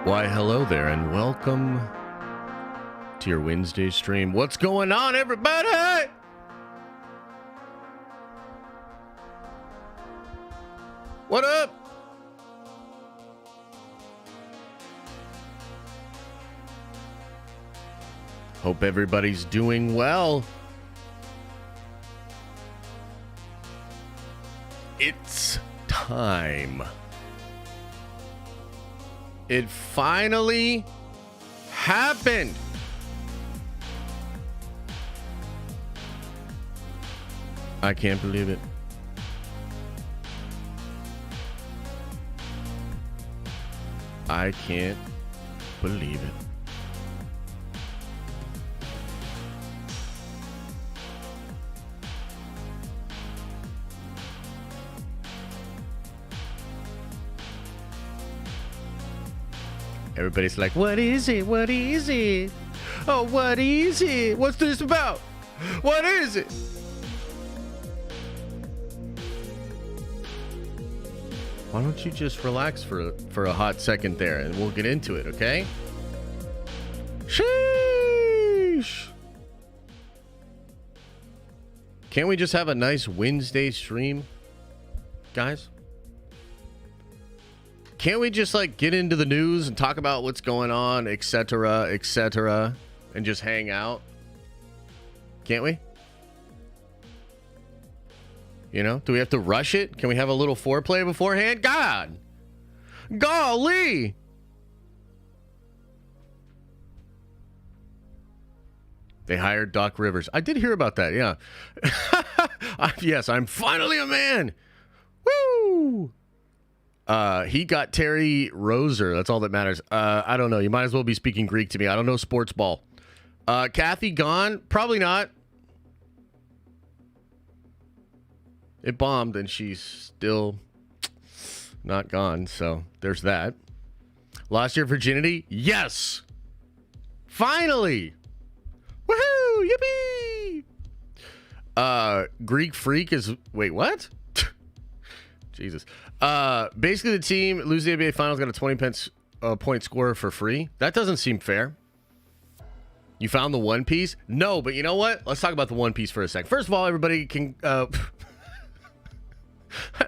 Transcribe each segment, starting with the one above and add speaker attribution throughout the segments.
Speaker 1: Why, hello there, and welcome to your Wednesday stream. What's going on, everybody? What up? Hope everybody's doing well. It's time. It finally happened. I can't believe it. I can't believe it. Everybody's like, what is it? What is it? Oh, what is it? What's this about? What is it? Why don't you just relax for a hot second there and we'll get into it, okay? Sheesh. Can't we just have a nice Wednesday stream, guys? Can't we just like get into the news and talk about what's going on, etc., and just hang out? Can't we? You know, do we have to rush it? Can we have a little foreplay beforehand? God! Golly! They hired Doc Rivers. I did hear about that, yeah. Yes, I'm finally a man! Woo! He got Terry Roser. That's all that matters. I don't know. You might as well be speaking Greek to me. I don't know sports ball. Kathy gone? Probably not. It bombed and she's still not gone. So there's that. Lost your virginity? Yes. Finally. Woohoo! Yippee! Greek freak is... Wait, what? Jesus. Basically, the team losing the NBA Finals got a 20-point score for free. That doesn't seem fair. You found the One Piece? No, but you know what? Let's talk about the One Piece for a sec. First of all, everybody can... I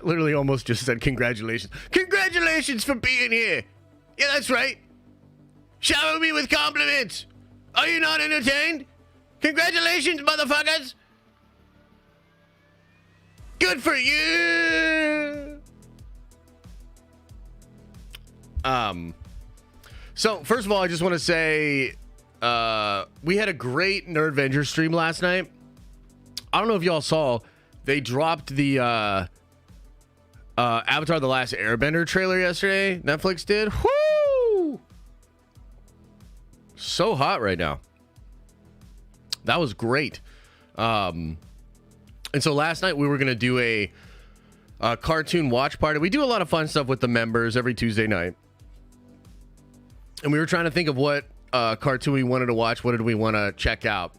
Speaker 1: literally almost just said congratulations. Congratulations for being here. Yeah, that's right. Shower me with compliments. Are you not entertained? Congratulations, motherfuckers. Good for you. So first of all, I just want to say, we had a great Nerdvengers stream last night. I don't know if y'all saw, they dropped the, Avatar: The Last Airbender trailer yesterday. Netflix did. Woo! So hot right now. That was great. And so last night we were going to do a cartoon watch party. We do a lot of fun stuff with the members every Tuesday night. And we were trying to think of what cartoon we wanted to watch. What did we want to check out?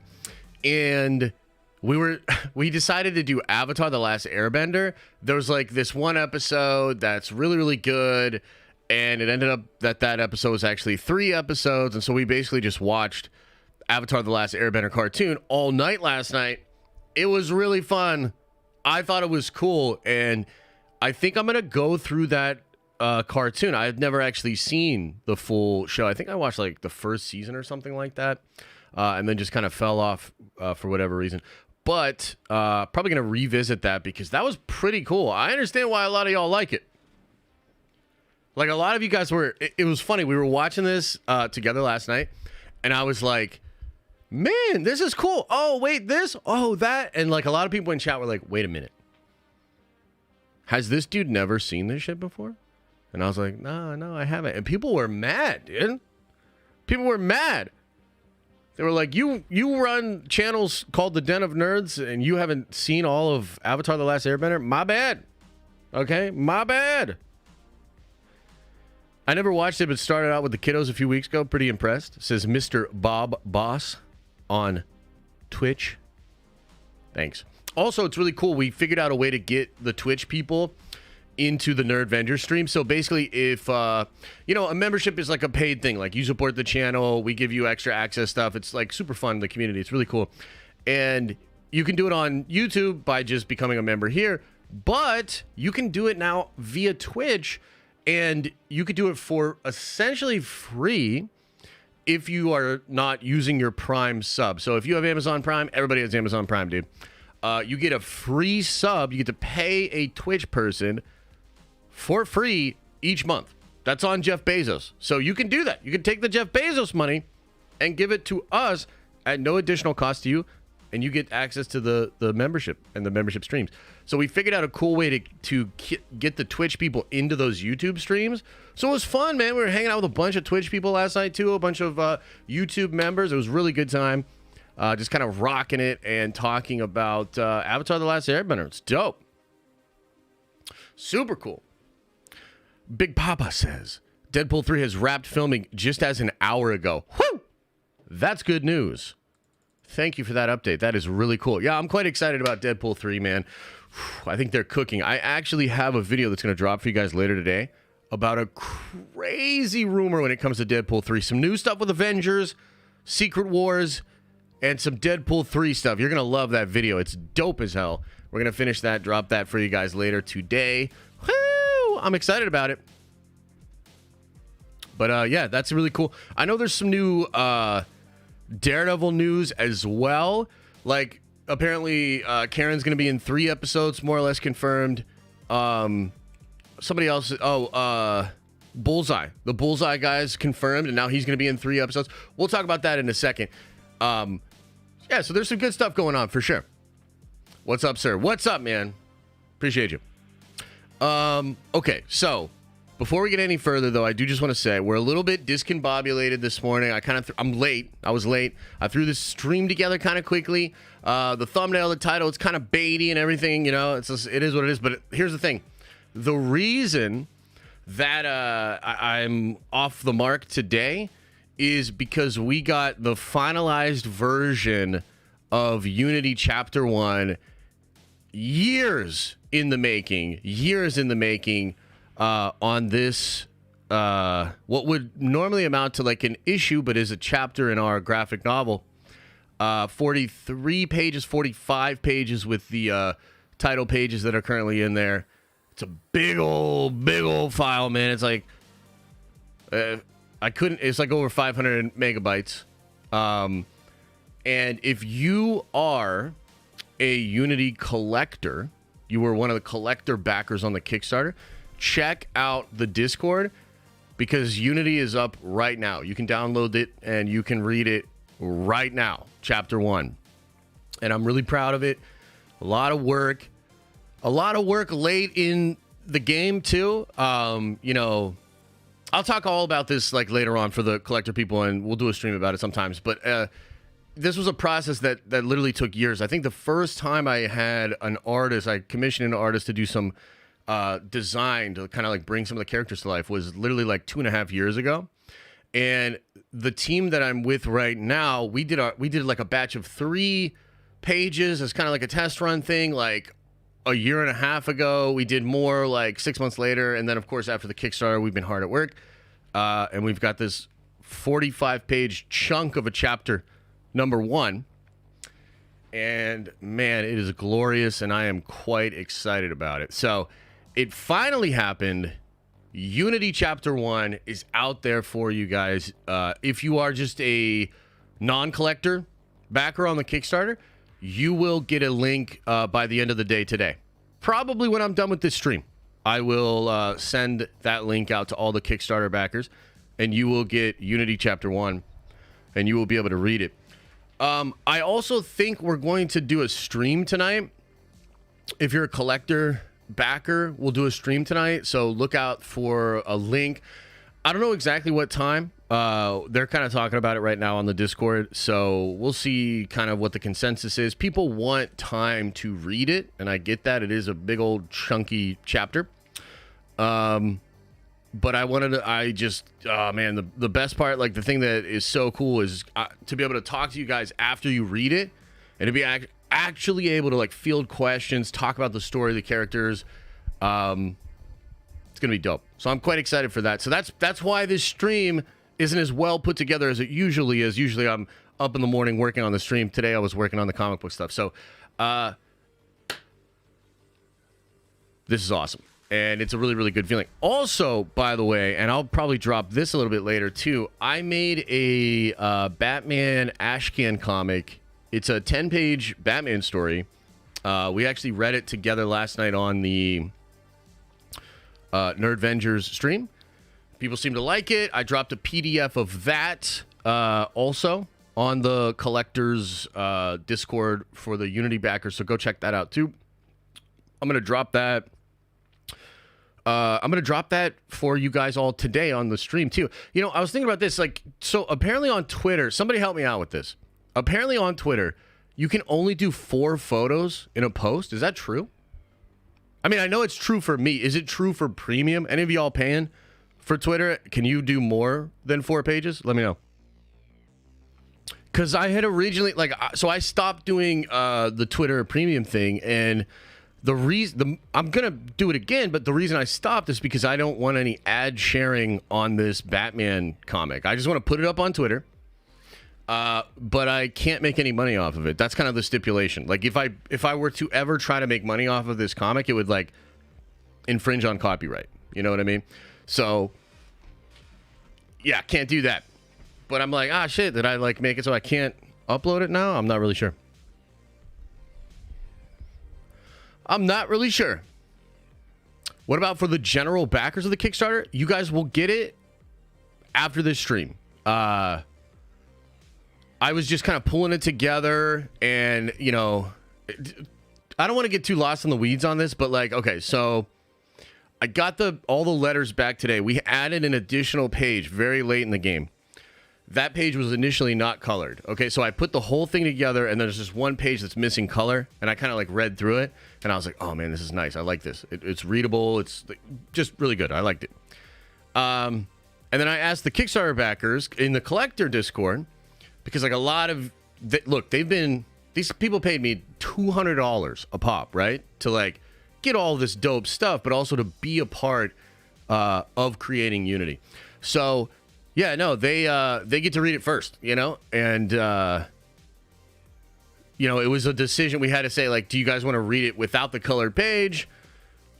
Speaker 1: And we decided to do Avatar: The Last Airbender. There was like this one episode that's really, really good. And it ended up that episode was actually 3 episodes. And so we basically just watched Avatar: The Last Airbender cartoon all night last night. It was really fun. I thought it was cool. And I think I'm going to go through that cartoon. I've never actually seen the full show. I think I watched like the first season or something like that. And then just kind of fell off for whatever reason. But probably going to revisit that because that was pretty cool. I understand why a lot of y'all like it. Like a lot of you guys were, it was funny. We were watching this together last night and I was like, man, this is cool. Oh, wait, this, oh, that. And like a lot of people in chat were like, wait a minute. Has this dude never seen this shit before? And I was like, no, I haven't. And people were mad, dude. People were mad. They were like, you run channels called The Den of Nerds and you haven't seen all of Avatar: The Last Airbender? My bad. Okay? My bad. I never watched it, but started out with the kiddos a few weeks ago. Pretty impressed. It says Mr. Bob Boss on Twitch. Thanks. Also, it's really cool. We figured out a way to get the Twitch people into the Nerd Avenger stream. So basically, if a membership is like a paid thing, like you support the channel, we give you extra access stuff. It's like super fun in the community. It's really cool. And you can do it on YouTube by just becoming a member here, but you can do it now via Twitch, and you could do it for essentially free if you are not using your Prime sub. So if you have Amazon Prime, everybody has Amazon Prime, dude. You get a free sub. You get to pay a Twitch person for free each month. That's on Jeff Bezos. So you can do that. You can take the Jeff Bezos money and give it to us at no additional cost to you, and you get access to the membership and the membership streams. So we figured out a cool way to get the Twitch people into those YouTube streams. So it was fun, man. We were hanging out with a bunch of Twitch people last night, too, a bunch of YouTube members. It was a really good time, just kind of rocking it and talking about Avatar: The Last Airbender. It's dope. Super cool. Big Papa says, Deadpool 3 has wrapped filming just as an hour ago. Whew! That's good news. Thank you for that update. That is really cool. Yeah, I'm quite excited about Deadpool 3, man. I think they're cooking. I actually have a video that's going to drop for you guys later today about a crazy rumor when it comes to Deadpool 3. Some new stuff with Avengers, Secret Wars, and some Deadpool 3 stuff. You're going to love that video. It's dope as hell. We're going to finish that, drop that for you guys later today. Woo! I'm excited about it. But yeah, that's really cool. I know there's some new Daredevil news as well. Like, apparently Karen's going to be in 3 episodes, more or less confirmed. Somebody else, Bullseye. The Bullseye guy's confirmed, and now he's going to be in 3 episodes. We'll talk about that in a second. Yeah, so there's some good stuff going on for sure. What's up, sir? What's up, man? Appreciate you. Okay, so before we get any further, though, I do just want to say we're a little bit discombobulated this morning. I'm late. I was late. I threw this stream together kind of quickly. The thumbnail, the title, it's kind of baity and everything. You know, it is what it is. But here's the thing: the reason that I'm off the mark today is because we got the finalized version of Unity Chapter 1 years in the making on this what would normally amount to like an issue but is a chapter in our graphic novel. 43 pages, 45 pages with the title pages that are currently in there. It's a big old file, man. It's like it's like over 500 megabytes. And if you are a Unity collector, you were one of the collector backers on the Kickstarter, check out the Discord because Unity is up right now. You can download it and you can read it right now, Chapter 1. And I'm really proud of it. A lot of work late in the game too. You know, I'll talk all about this like later on for the collector people, and we'll do a stream about it sometimes. But this was a process that literally took years. I think the first time I had I commissioned an artist to do some design to kind of like bring some of the characters to life was literally like 2.5 years ago. And the team that I'm with right now, we did like a batch of 3 pages as kind of like a test run thing, like a year and a half ago. We did more like 6 months later. And then of course, after the Kickstarter, we've been hard at work. And we've got this 45-page chunk of a chapter number 1. And man, it is glorious, and I am quite excited about it. So it finally happened. Unity Chapter 1 is out there for you guys. If you are just a non-collector backer on the Kickstarter, you will get a link by the end of the day today. Probably when I'm done with this stream, I will send that link out to all the Kickstarter backers, and you will get Unity Chapter 1, and you will be able to read it. I also think we're going to do a stream tonight. If you're a collector backer, we'll do a stream tonight, so look out for a link. I don't know exactly what time. They're kind of talking about it right now on the Discord, so we'll see kind of what the consensus is. People want time to read it, and I get that. It is a big old chunky chapter. But man, the best part, like the thing that is so cool is to be able to talk to you guys after you read it, and to be actually able to like field questions, talk about the story of the characters. gonna be dope. So I'm quite excited for that. So that's why this stream isn't as well put together as it usually is. Usually I'm up in the morning working on the stream. Today I was working on the comic book stuff. So this is awesome. And it's a really, really good feeling. Also, by the way, and I'll probably drop this a little bit later too, I made a Batman Ashcan comic. It's a 10-page Batman story. We actually read it together last night on the Nerdvengers stream. People seem to like it. I dropped a PDF of that also on the collector's Discord for the Unity backers, so go check that out too. I'm going to drop that. I'm going to drop that for you guys all today on the stream, too. You know, I was thinking about this. Like, so apparently on Twitter, somebody help me out with this. Apparently on Twitter, you can only do 4 photos in a post. Is that true? I mean, I know it's true for me. Is it true for premium? Any of y'all paying for Twitter? Can you do more than 4 pages? Let me know. Because I had originally, like, so I stopped doing the Twitter premium thing, and the reason I'm gonna do it again, but the reason I stopped is because I don't want any ad sharing on this Batman comic. I just want to put it up on Twitter, but I can't make any money off of it. That's kind of the stipulation. Like if I were to ever try to make money off of this comic, it would like infringe on copyright. You know what I mean? So yeah, can't do that. But I'm like, shit, did I like make it so I can't upload it now? I'm not really sure. I'm not really sure. What about for the general backers of the Kickstarter? You guys will get it after this stream. I was just kind of pulling it together, and, you know, I don't want to get too lost in the weeds on this, but like, okay, so I got all the letters back today. We added an additional page very late in the game. That page was initially not colored. Okay, so I put the whole thing together, and there's just one page that's missing color, and I kind of like read through it, and I was like, oh man, this is nice. I like this. It's readable. It's just really good. I liked it. And then I asked the Kickstarter backers in the collector Discord, because like a lot of look, these people paid me $200 a pop, right, to like get all this dope stuff, but also to be a part of creating Unity. So yeah, no, they get to read it first, you know, and you know, it was a decision we had to say, like, do you guys want to read it without the colored page?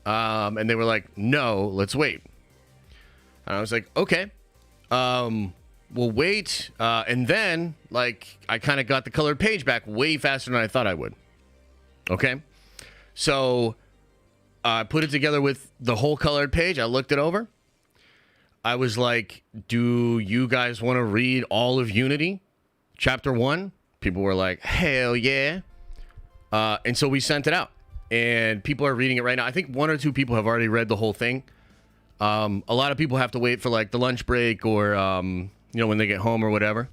Speaker 1: And they were like, no, let's wait. And I was like, okay, we'll wait. And then, like, I kind of got the colored page back way faster than I thought I would. Okay, so I put it together with the whole colored page. I looked it over. I was like, do you guys want to read all of Unity? Chapter 1? People were like, hell yeah. And so we sent it out. And people are reading it right now. I think 1 or 2 people have already read the whole thing. A lot of people have to wait for like the lunch break or, you know, when they get home or whatever.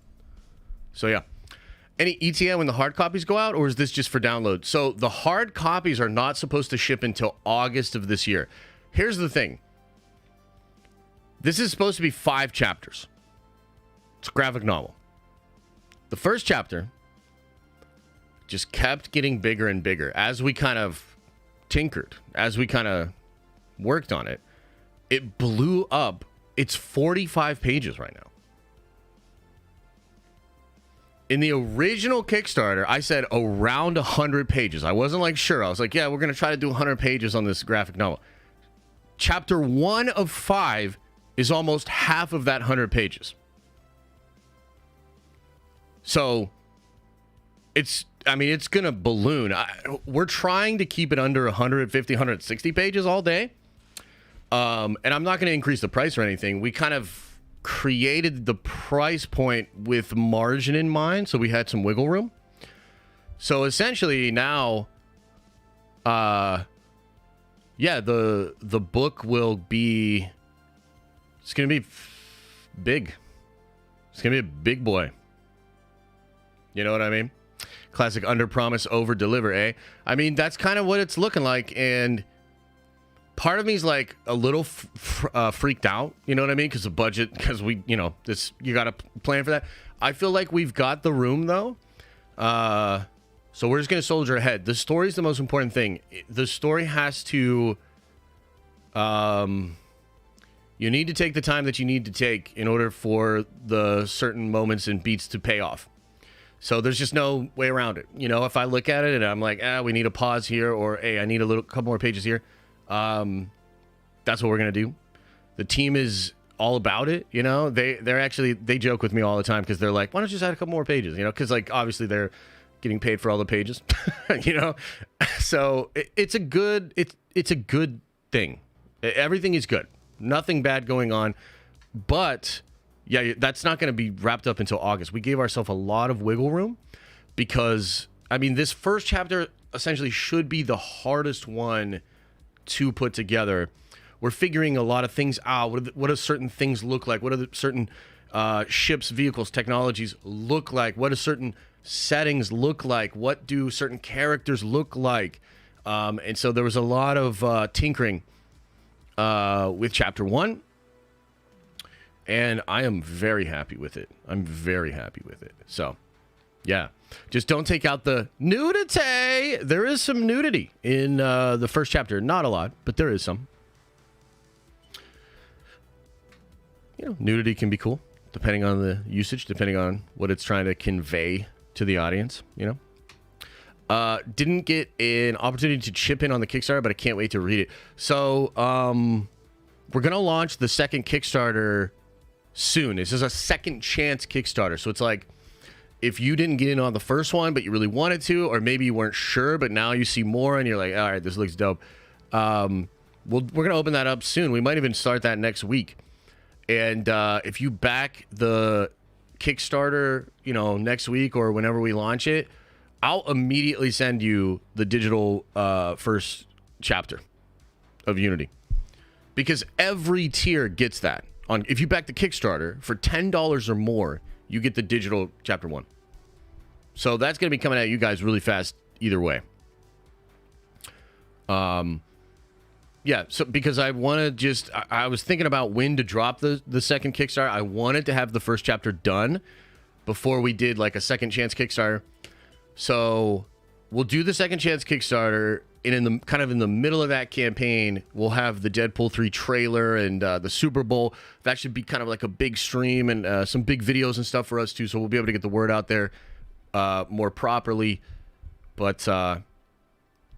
Speaker 1: So yeah. Any ETA when the hard copies go out, or is this just for download? So the hard copies are not supposed to ship until August of this year. Here's the thing. This is supposed to be 5 chapters. It's a graphic novel. The first chapter just kept getting bigger and bigger as we kind of tinkered, as we kind of worked on it. It blew up. It's 45 pages right now. In the original Kickstarter, I said around 100 pages. I wasn't like sure. I was like, yeah, we're going to try to do 100 pages on this graphic novel. Chapter 1 of 5 is almost half of that 100 pages. So it's going to balloon. We're trying to keep it under 150, 160 pages all day. And I'm not going to increase the price or anything. We kind of created the price point with margin in mind, so we had some wiggle room. So essentially now, yeah, the book will be... It's going to be big. It's going to be a big boy. You know what I mean? Classic under promise, over deliver, eh? I mean, that's kind of what it's looking like. And part of me is like a little freaked out. You know what I mean? Because the budget, because we, you know, you got to plan for that. I feel like we've got the room though. So we're just going to soldier ahead. The story is the most important thing. The story has to, You need to take the time that you need to take in order for the certain moments and beats to pay off. So there's just no way around it. You know, if I look at it and I'm like, we need a pause here, or hey, I need a couple more pages here. That's what we're gonna do. The team is all about it. You know, they joke with me all the time because they're like, why don't you just add a couple more pages? You know, because like obviously they're getting paid for all the pages. You know, so it's a good thing. Everything is good. Nothing bad going on, but yeah, that's not going to be wrapped up until August. We gave ourselves a lot of wiggle room because, I mean, this first chapter essentially should be the hardest one to put together. We're figuring a lot of things out. What do certain things look like? What do the certain ships, vehicles, technologies look like? What do certain settings look like? What do certain characters look like? And so there was a lot of tinkering with chapter 1, and I am very happy with it. I'm very happy with it. So, yeah, just don't take out the nudity. There is some nudity in the first chapter. Not a lot, but there is some. You know, nudity can be cool, depending on the usage, depending on what it's trying to convey to the audience, you know. Didn't get an opportunity to chip in on the Kickstarter, but I can't wait to read it. So, we're going to launch the second Kickstarter soon. This is a second chance Kickstarter. So it's like, if you didn't get in on the first one, but you really wanted to, or maybe you weren't sure, but now you see more and you're like, all right, this looks dope. We're going to open that up soon. We might even start that next week. And if you back the Kickstarter, you know, next week or whenever we launch it, I'll immediately send you the digital first chapter of Unity, because every tier gets that. If you back the Kickstarter for $10 or more, you get the digital chapter 1. So that's going to be coming at you guys really fast either way. Yeah, so because I want to just, I was thinking about when to drop the second Kickstarter. I wanted to have the first chapter done before we did like a second chance Kickstarter. So we'll do the second chance Kickstarter, and in the middle of that campaign, we'll have the Deadpool 3 trailer and the Super Bowl. That should be kind of like a big stream and some big videos and stuff for us too. So we'll be able to get the word out there more properly. But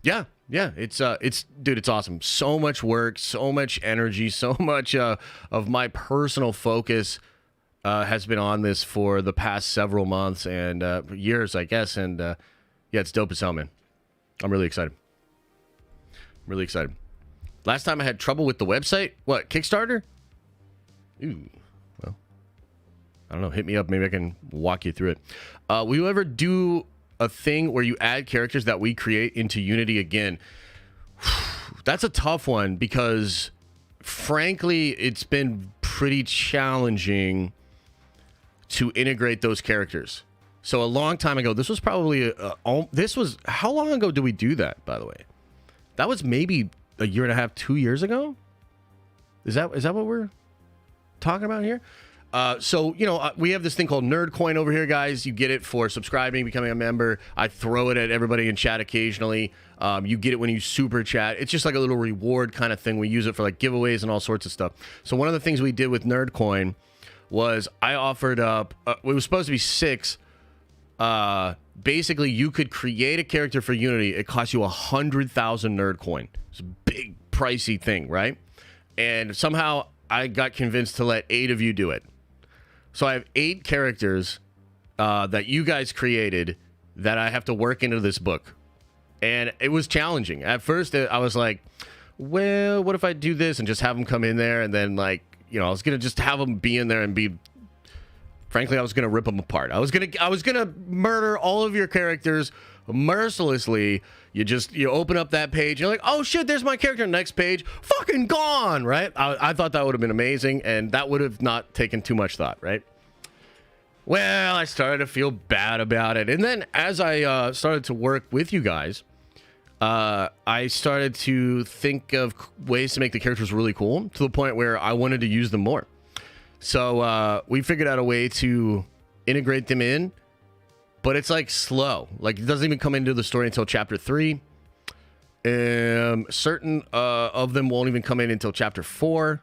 Speaker 1: yeah, it's awesome. So much work, so much energy, so much of my personal focus has been on this for the past several months and years, I guess. And yeah, it's dope as hell, man. I'm really excited. Last time I had trouble with the website. What, Kickstarter? Ooh, well, I don't know. Hit me up. Maybe I can walk you through it. Will you ever do a thing where you add characters that we create into Unity again? That's a tough one because, frankly, it's been pretty challenging to integrate those characters. So a long time ago, this was probably how long ago did we do that, by the way? That was maybe a year and a half, 2 years ago. Is that what we're talking about here? So, you know, we have this thing called Nerd Coin over here, guys. You get it for subscribing, becoming a member. I throw it at everybody in chat occasionally. You get it when you super chat. It's just like a little reward kind of thing. We use it for like giveaways and all sorts of stuff. So one of the things we did with Nerd Coin was I offered up, it was supposed to be 6. Basically, you could create a character for Unity. It costs you 100,000 Nerd Coin. It's a big, pricey thing, right? And somehow I got convinced to let 8 of you do it. So I have 8 characters that you guys created that I have to work into this book. And it was challenging. At first, I was like, well, what if I do this and just have them come in there? And then, like, you know, I was going to just have them be in there and be... Frankly, I was going to rip them apart. I was going to murder all of your characters mercilessly. You open up that page. You're like, oh, shit, there's my character. Next page, fucking gone, right? I thought that would have been amazing, and that would have not taken too much thought, right? Well, I started to feel bad about it. And then as I started to work with you guys, I started to think of ways to make the characters really cool to the point where I wanted to use them more. So we figured out a way to integrate them in, but it's like slow. Like it doesn't even come into the story until chapter 3. Certain of them won't even come in until chapter 4.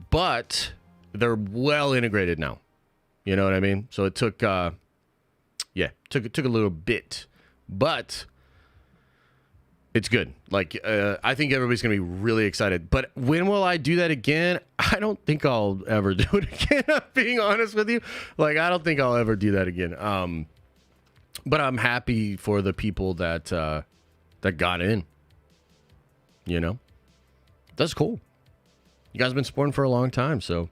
Speaker 1: but they're well integrated now. You know what I mean? So it took, took a little bit, but it's good. Like, I think everybody's going to be really excited. But when will I do that again? I don't think I'll ever do it again, I'm being honest with you. Like, I don't think I'll ever do that again. But I'm happy for the people that got in. You know? That's cool. You guys have been supporting for a long time, so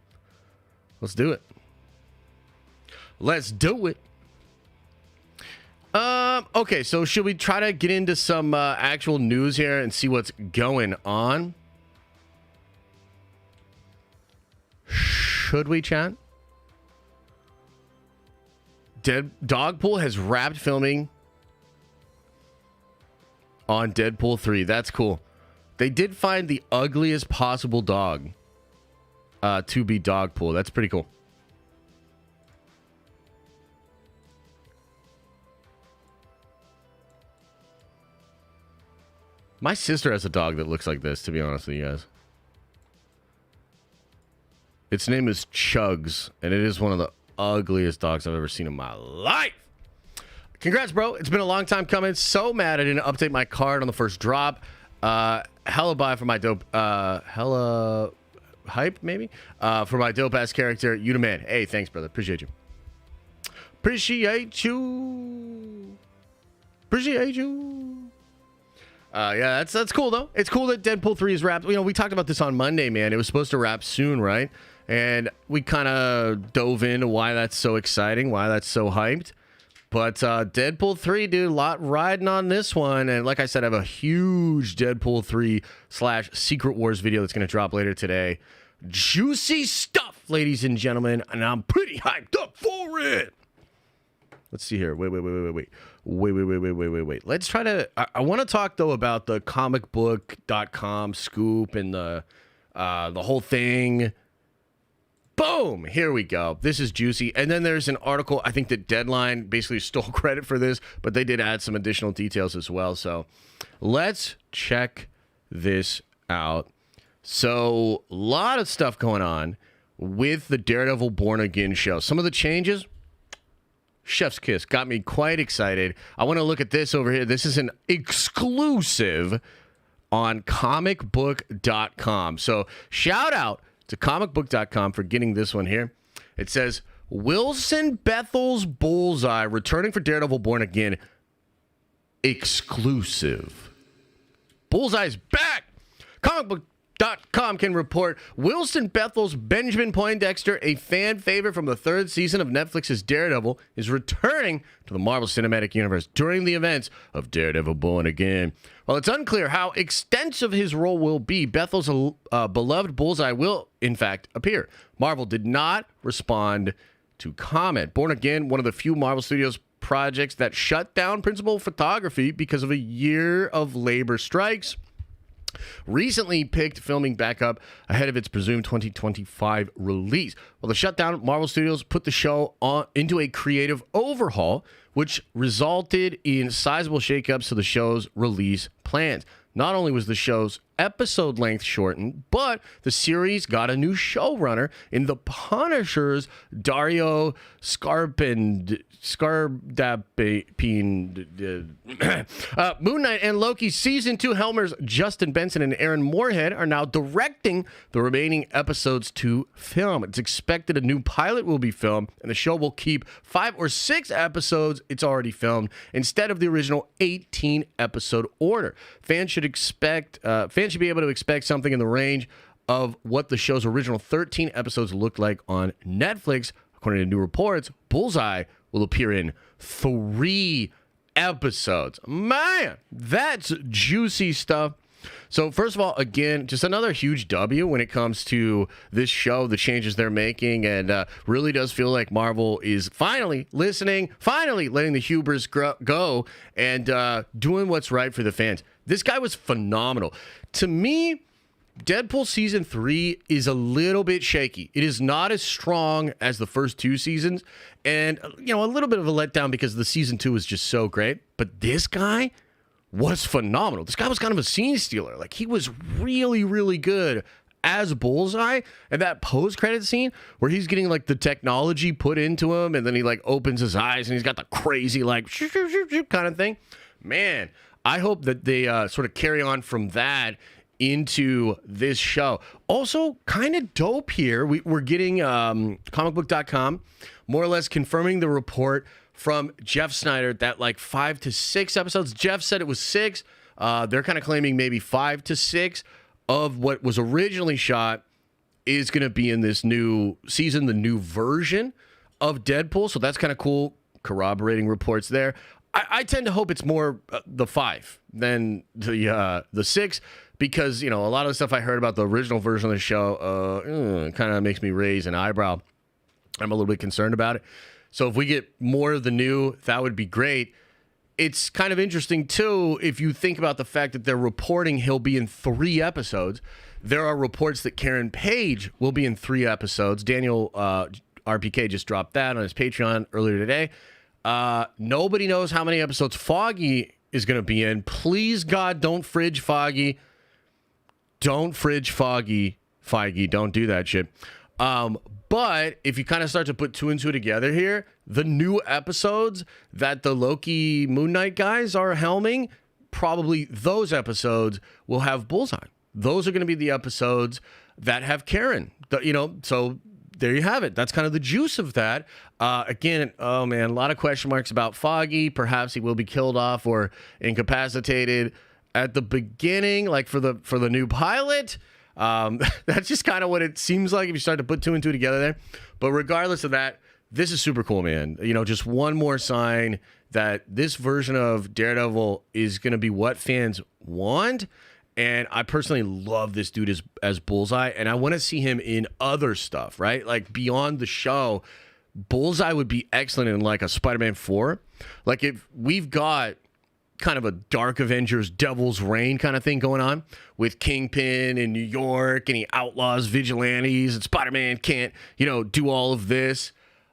Speaker 1: let's do it. Let's do it. Okay, so should we try to get into some actual news here and see what's going on? Should we, chat? Dogpool has wrapped filming on Deadpool 3. That's cool. They did find the ugliest possible dog to be Dogpool. That's pretty cool. My sister has a dog that looks like this, to be honest with you guys. Its name is Chugs, and it is one of the ugliest dogs I've ever seen in my life. Congrats, bro. It's been a long time coming. So mad I didn't update my card on the first drop. Hella buy for my dope, hella hype, maybe? For my dope-ass character, you the man. Hey, thanks, brother. Appreciate you. Appreciate you. Appreciate you. Yeah, that's cool, though. It's cool that Deadpool 3 is wrapped. You know, we talked about this on Monday, man. It was supposed to wrap soon, right? And we kind of dove into why that's so exciting, why that's so hyped. But Deadpool 3, dude, a lot riding on this one. And like I said, I have a huge Deadpool 3 / Secret Wars video that's going to drop later today. Juicy stuff, ladies and gentlemen. And I'm pretty hyped up for it. Let's see here. Wait. Let's try to... I want to talk, though, about the comicbook.com scoop and the whole thing. Boom! Here we go. This is juicy. And then there's an article, I think that Deadline basically stole credit for this, but they did add some additional details as well. So let's check this out. So a lot of stuff going on with the Daredevil Born Again show. Some of the changes... Chef's kiss. Got me quite excited. I want to look at this over here. This is an exclusive on comicbook.com. So shout out to comicbook.com for getting this one here. It says, Wilson Bethel's Bullseye returning for Daredevil Born Again. Exclusive. Bullseye's back. Comicbook.com can report Wilson Bethel's Benjamin Poindexter, a fan favorite from the 3rd season of Netflix's Daredevil, is returning to the Marvel Cinematic Universe during the events of Daredevil Born Again. While it's unclear how extensive his role will be, Bethel's beloved Bullseye will, in fact, appear. Marvel did not respond to comment. Born Again, one of the few Marvel Studios projects that shut down principal photography because of a year of labor strikes, recently picked filming back up ahead of its presumed 2025 release. Well, the shutdown, Marvel Studios put the show into a creative overhaul, which resulted in sizable shakeups to the show's release plans. Not only was the show's episode length shortened, but the series got a new showrunner in The Punisher's Dario Scarpin. Moon Knight and Loki Season 2 helmers Justin Benson and Aaron Moorhead are now directing the remaining episodes to film. It's expected a new pilot will be filmed, and the show will keep 5 or 6 episodes it's already filmed instead of the original 18 episode order. Fans should be able to expect something in the range of what the show's original 13 episodes looked like on Netflix. According to new reports, Bullseye will appear in 3 episodes. Man, that's juicy stuff. So first of all, again, just another huge W when it comes to this show, the changes they're making, and really does feel like Marvel is finally listening, finally letting the hubris go, and doing what's right for the fans. This guy was phenomenal. To me, Deadpool Season 3 is a little bit shaky. It is not as strong as the first 2 seasons, and, you know, a little bit of a letdown because the Season 2 was just so great. But this guy was phenomenal. This guy was kind of a scene stealer. Like, he was really, really good as Bullseye, and that post-credit scene where he's getting like the technology put into him, and then he like opens his eyes and he's got the crazy like kind of thing. Man, I hope that they sort of carry on from that into this show. Also, kind of dope here. We're getting comicbook.com more or less confirming the report from Jeff Snyder that like 5 to 6 episodes. Jeff said it was 6. They're kind of claiming maybe 5 to 6 of what was originally shot is going to be in this new season, the new version of Deadpool. So that's kind of cool. Corroborating reports there. I tend to hope it's more the 5 than the 6, because, you know, a lot of the stuff I heard about the original version of the show kind of makes me raise an eyebrow. I'm a little bit concerned about it. So if we get more of the new, that would be great. It's kind of interesting, too, if you think about the fact that they're reporting he'll be in 3 episodes. There are reports that Karen Page will be in 3 episodes. Daniel RPK just dropped that on his Patreon earlier today. Nobody knows how many episodes Foggy is going to be in. Please, God, don't fridge Foggy. Don't fridge Foggy. Feige, don't do that shit. But if you kind of start to put 2 and 2 together here, the new episodes that the Loki Moon Knight guys are helming, probably those episodes will have Bullseye. Those are going to be the episodes that have Karen. You know, so there you have it. That's kind of the juice of that. Again, oh man, a lot of question marks about Foggy. Perhaps he will be killed off or incapacitated at the beginning, like for the new pilot. That's just kind of what it seems like if you start to put 2 and 2 together there. But regardless of that, this is super cool, man. You know, just one more sign that this version of Daredevil is going to be what fans want. And I personally love this dude as Bullseye, and I want to see him in other stuff, right? Like beyond the show, Bullseye would be excellent in like a Spider-Man 4. Like if we've got kind of a Dark Avengers Devil's Reign kind of thing going on with Kingpin in New York, and he outlaws vigilantes, and Spider-Man can't, you know, do all of this.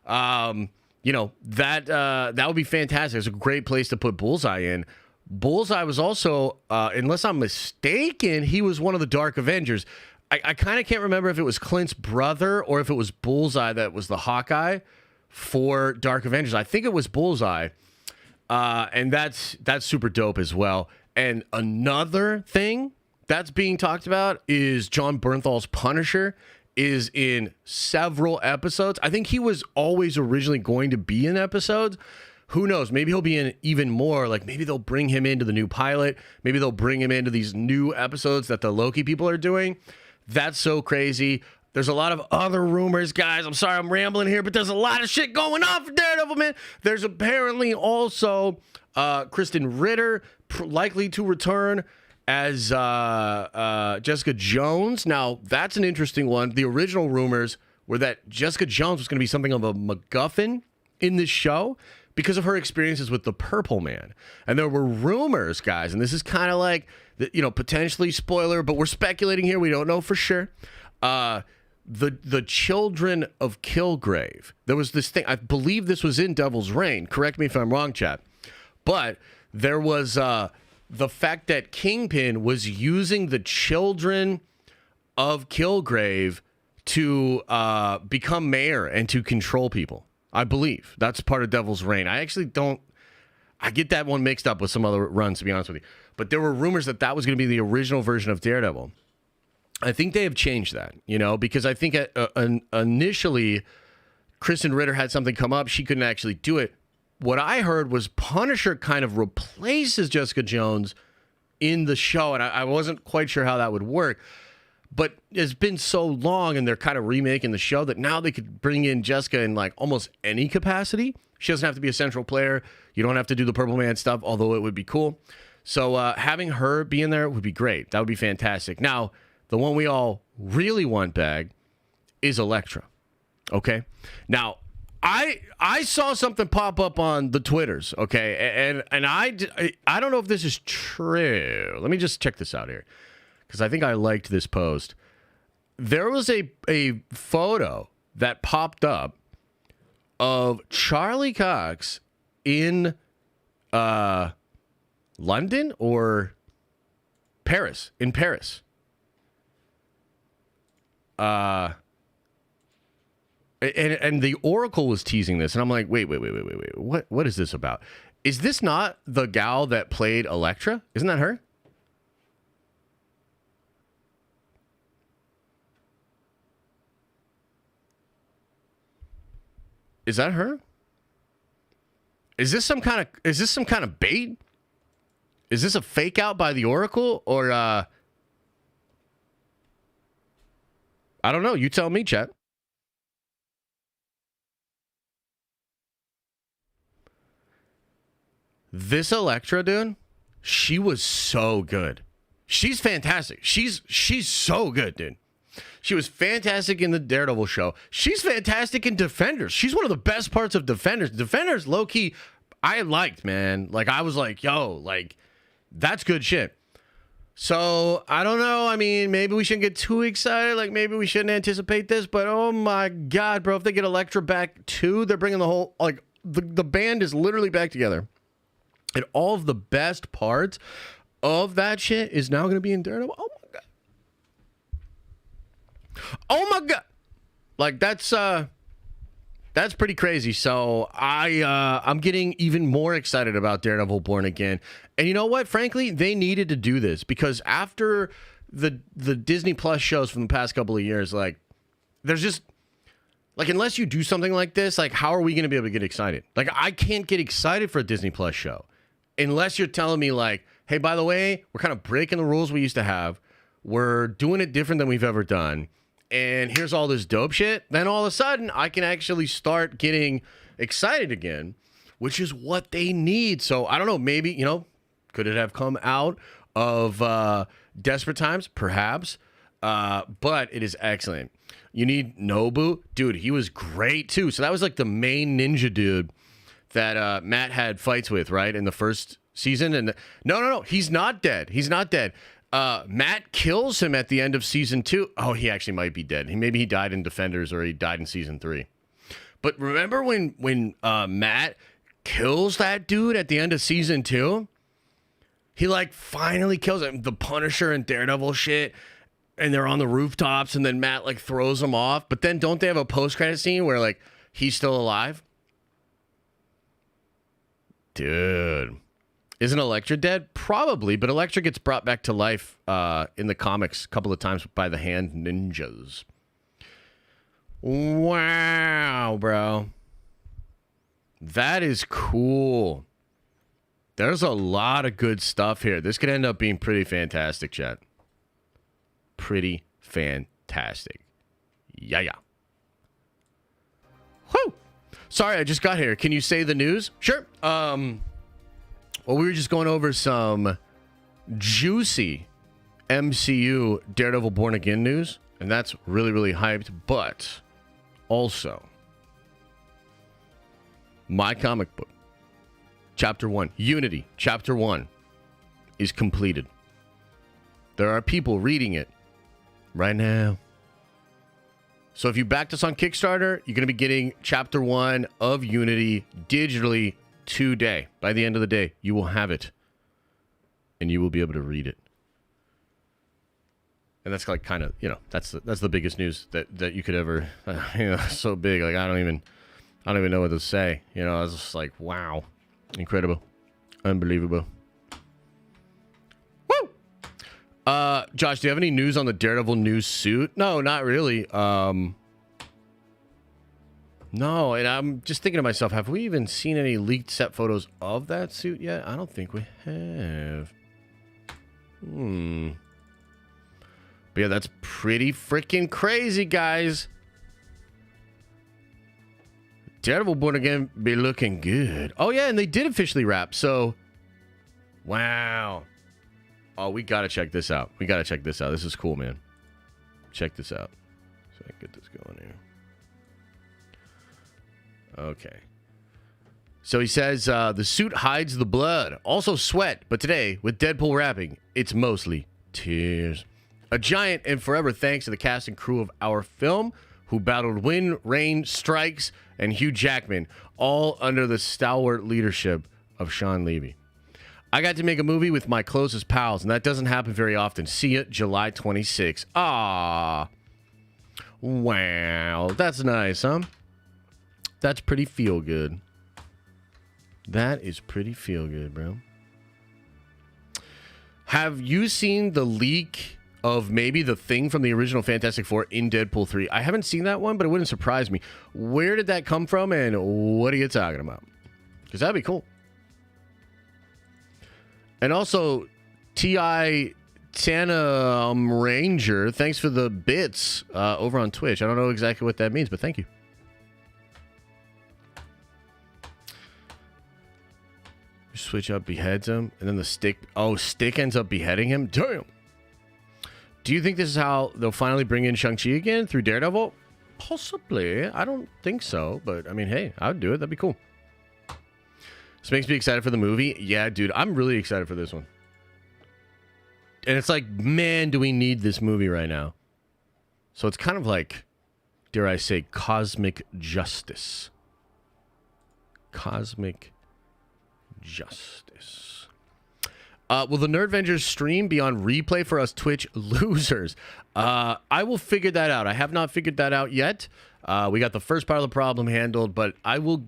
Speaker 1: You know, that would be fantastic. It's a great place to put Bullseye in. Bullseye was also, unless I'm mistaken, he was one of the Dark Avengers. I kind of can't remember if it was Clint's brother or if it was Bullseye that was the Hawkeye for Dark Avengers. I think it was Bullseye. And that's super dope as well. And another thing that's being talked about is John Bernthal's Punisher is in several episodes. I think he was always originally going to be in episodes. Who knows? Maybe he'll be in even more. Like maybe they'll bring him into the new pilot. Maybe they'll bring him into these new episodes that the Loki people are doing. That's so crazy. There's a lot of other rumors, guys. I'm sorry I'm rambling here, but there's a lot of shit going on for Daredevil, man. There's apparently also Kristen Ritter likely to return as Jessica Jones. Now, that's an interesting one. The original rumors were that Jessica Jones was going to be something of a MacGuffin in this show because of her experiences with the Purple Man. And there were rumors, guys, and this is kind of like, you know, potentially spoiler, but we're speculating here. We don't know for sure. The children of Kilgrave. There was this thing. I believe this was in Devil's Reign. Correct me if I'm wrong, chat. But there was the fact that Kingpin was using the children of Kilgrave to become mayor and to control people. I believe that's part of Devil's Reign. I actually don't. I get that one mixed up with some other runs, to be honest with you. But there were rumors that that was going to be the original version of Daredevil. I think they have changed that, you know, because I think initially Kristen Ritter had something come up. She couldn't actually do it. What I heard was Punisher kind of replaces Jessica Jones in the show, and I wasn't quite sure how that would work. But it's been so long, and they're kind of remaking the show, that now they could bring in Jessica in like almost any capacity. She doesn't have to be a central player. You don't have to do the Purple Man stuff, although it would be cool. So having her be in there would be great. That would be fantastic. Now, the one we all really want back is Electra. Okay? Now, I saw something pop up on the Twitters, okay? And I don't know if this is true. Let me just check this out here, because I think I liked this post. There was a photo that popped up of Charlie Cox in London or Paris, in Paris. And the Oracle was teasing this, and I'm like, wait. What is this about? Is this not the gal that played Electra? Isn't that her? Is that her? Is this some kind of bait? Is this a fake out by the Oracle, or I don't know. You tell me, chat. This Electra, dude, she was so good. She's fantastic. She's so good, dude. She was fantastic in the Daredevil show. She's fantastic in Defenders. She's one of the best parts of Defenders. Defenders, low-key, I liked, man. Like, I was like, yo, like, that's good shit. So, I don't know. I mean, maybe we shouldn't get too excited. Like, maybe we shouldn't anticipate this. But, oh, my God, bro. If they get Electra back, too, they're bringing the whole, like, the band is literally back together. And all of the best parts of that shit is now going to be in Daredevil. Oh, my God. Oh, my God. Like, that's pretty crazy. So I'm getting even more excited about Daredevil Born Again. And you know what? Frankly, they needed to do this because after the Disney Plus shows from the past couple of years, like, there's just, like, unless you do something like this, like, how are we going to be able to get excited? Like, I can't get excited for a Disney Plus show unless you're telling me, like, hey, by the way, we're kind of breaking the rules we used to have. We're doing it different than we've ever done. And here's all this dope shit. Then all of a sudden, I can actually start getting excited again, which is what they need. So I don't know. Maybe, you know, could it have come out of desperate times? Perhaps. But it is excellent. You need Nobu. Dude, he was great, too. So that was like the main ninja dude that Matt had fights with, right, in the first season. And no. He's not dead. He's not dead. Matt kills him at the end of season 2. Oh, he actually might be dead. Maybe he died in Defenders or he died in season 3. But remember when Matt kills that dude at the end of season 2? He, like, finally kills him. The Punisher and Daredevil shit. And they're on the rooftops, and then Matt, like, throws him off. But then don't they have a post-credit scene where, like, he's still alive? Dude. Isn't Electra dead? Probably, but Electra gets brought back to life in the comics a couple of times by the Hand Ninjas. Wow, bro. That is cool. There's a lot of good stuff here. This could end up being pretty fantastic, chat. Pretty fantastic. Yeah. Whew. Sorry, I just got here. Can you say the news? Sure. Well, we were just going over some juicy MCU Daredevil Born Again news, and that's really, really hyped. But also, my comic book, Chapter 1, Unity, Chapter 1, is completed. There are people reading it right now. So if you backed us on Kickstarter, you're going to be getting Chapter 1 of Unity digitally today. By the end of the day, you will have it. And you will be able to read it. And that's like kind of, you know, that's the biggest news that you could ever, you know, so big. Like, I don't even know what to say. You know, I was just like, wow. Incredible. Unbelievable. Woo! Josh, do you have any news on the Daredevil new suit? No, not really. No, and I'm just thinking to myself, have we even seen any leaked set photos of that suit yet? I don't think we have. But yeah, that's pretty freaking crazy, guys. Daredevil Born Again be looking good. Oh, yeah, and they did officially wrap, so... Wow. Oh, we gotta check this out. This is cool, man. Check this out. So I get this going here. Okay. So he says, the suit hides the blood, also sweat, but today, with Deadpool rapping, it's mostly tears. A giant and forever thanks to the cast and crew of our film, who battled wind, rain, strikes, and Hugh Jackman, all under the stalwart leadership of Sean Levy. I got to make a movie with my closest pals, and that doesn't happen very often. See ya, July 26. Ah. Wow, that's nice, huh? That's pretty feel good. That is pretty feel good, bro. Have you seen the leak of maybe the Thing from the original Fantastic Four in Deadpool 3? I haven't seen that one, but it wouldn't surprise me. Where did that come from, and what are you talking about? Because that'd be cool. And also, T.I. Tana Ranger, thanks for the bits over on Twitch. I don't know exactly what that means, but thank you. Switch up, beheads him, and then the stick. Oh, stick ends up beheading him. Damn. Do you think this is how they'll finally bring in Shang-Chi again through Daredevil? Possibly. I don't think so, but I mean, hey, I would do it. That'd be cool. This makes me excited for the movie. Yeah, dude, I'm really excited for this one. And it's like, man, do we need this movie right now? So it's kind of like, dare I say, cosmic justice. Cosmic justice. Will the Nerdvengers stream be on replay for us Twitch losers? I will figure that out. I have not figured that out yet. We got the first part of the problem handled, but I will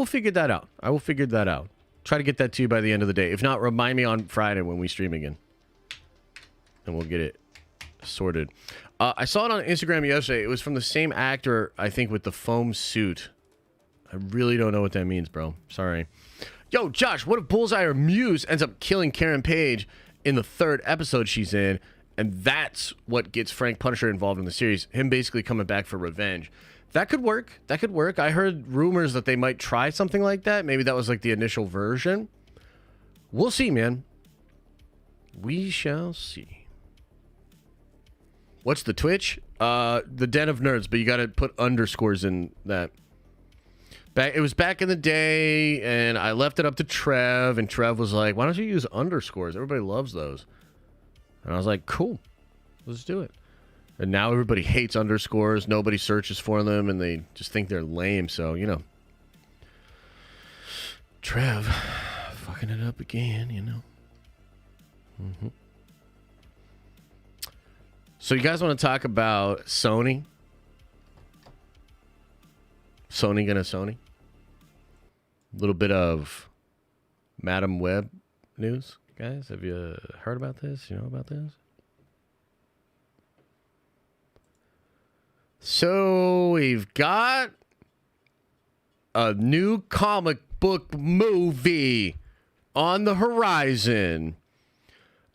Speaker 1: figure that out. I will figure that out. Try to get that to you by the end of the day. If not, remind me on Friday when we stream again, and we'll get it sorted. I saw it on Instagram yesterday. It was from the same actor, I think, with the foam suit. I really don't know what that means, bro. Sorry. Yo, Josh, what if Bullseye or Muse ends up killing Karen Page in the 3rd episode she's in, and that's what gets Frank Punisher involved in the series, him basically coming back for revenge? That could work. That could work. I heard rumors that they might try something like that. Maybe that was like the initial version. We'll see, man. We shall see. What's the Twitch? The Den of Nerds, but you got to put underscores in that. It was back in the day, and I left it up to Trev, and Trev was like, why don't you use underscores? Everybody loves those. And I was like, cool, let's do it. And now everybody hates underscores. Nobody searches for them, and they just think they're lame. So, you know. Trev, fucking it up again, you know. Mm-hmm. So you guys want to talk about Sony? Sony gonna Sony? A little bit of Madam Web news, guys. Have you heard about this? You know about this? So we've got a new comic book movie on the horizon,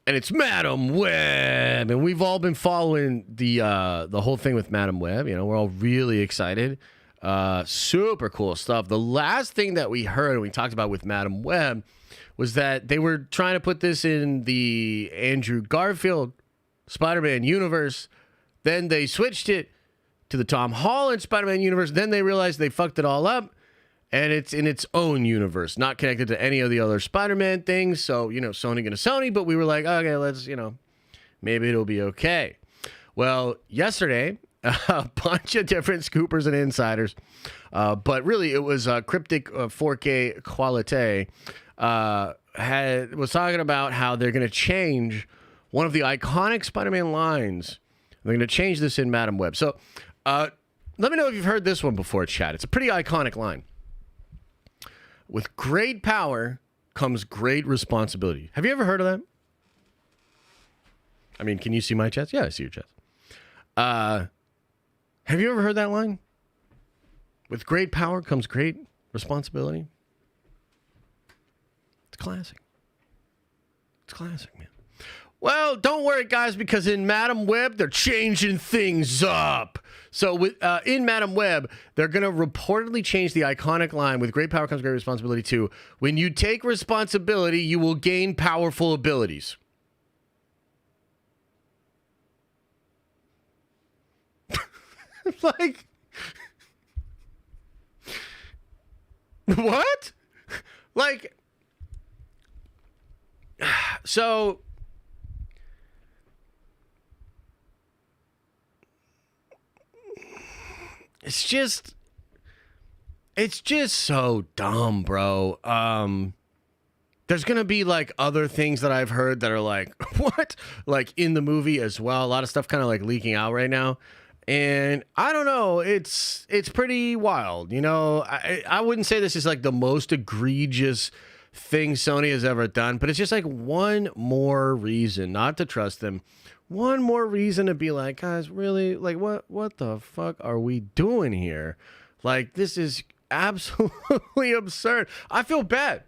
Speaker 1: and it's Madam Web. And we've all been following the whole thing with Madam Web. You know, we're all really excited. Super cool stuff. The last thing that we heard and we talked about with Madam Web was that they were trying to put this in the Andrew Garfield Spider-Man universe. Then they switched it to the Tom Holland Spider-Man universe. Then they realized they fucked it all up, and it's in its own universe, not connected to any of the other Spider-Man things. So, you know, Sony gonna Sony, but we were like, okay, let's, you know, maybe it'll be okay. Well, yesterday, a bunch of different scoopers and insiders, but really it was Cryptic 4K Qualite was talking about how they're going to change one of the iconic Spider-Man lines. They're going to change this in Madam Web. So let me know if you've heard this one before, chat. It's a pretty iconic line. With great power comes great responsibility. Have you ever heard of that? I mean, can you see my chats? Yeah, I see your chats. Have you ever heard that line? With great power comes great responsibility. It's classic. It's classic, man. Well, don't worry, guys, because in Madam Web, they're changing things up. So in Madam Web, they're going to reportedly change the iconic line, with great power comes great responsibility, to when you take responsibility, you will gain powerful abilities. Like, what? Like, so it's just so dumb, bro. There's gonna be like other things that I've heard that are like, what? Like in the movie as well. A lot of stuff kind of like leaking out right now. And I don't know, it's pretty wild. You know, I wouldn't say this is like the most egregious thing Sony has ever done, but it's just like one more reason not to trust them. One more reason to be like, guys, really, like what the fuck are we doing here? Like, this is absolutely absurd. I feel bad.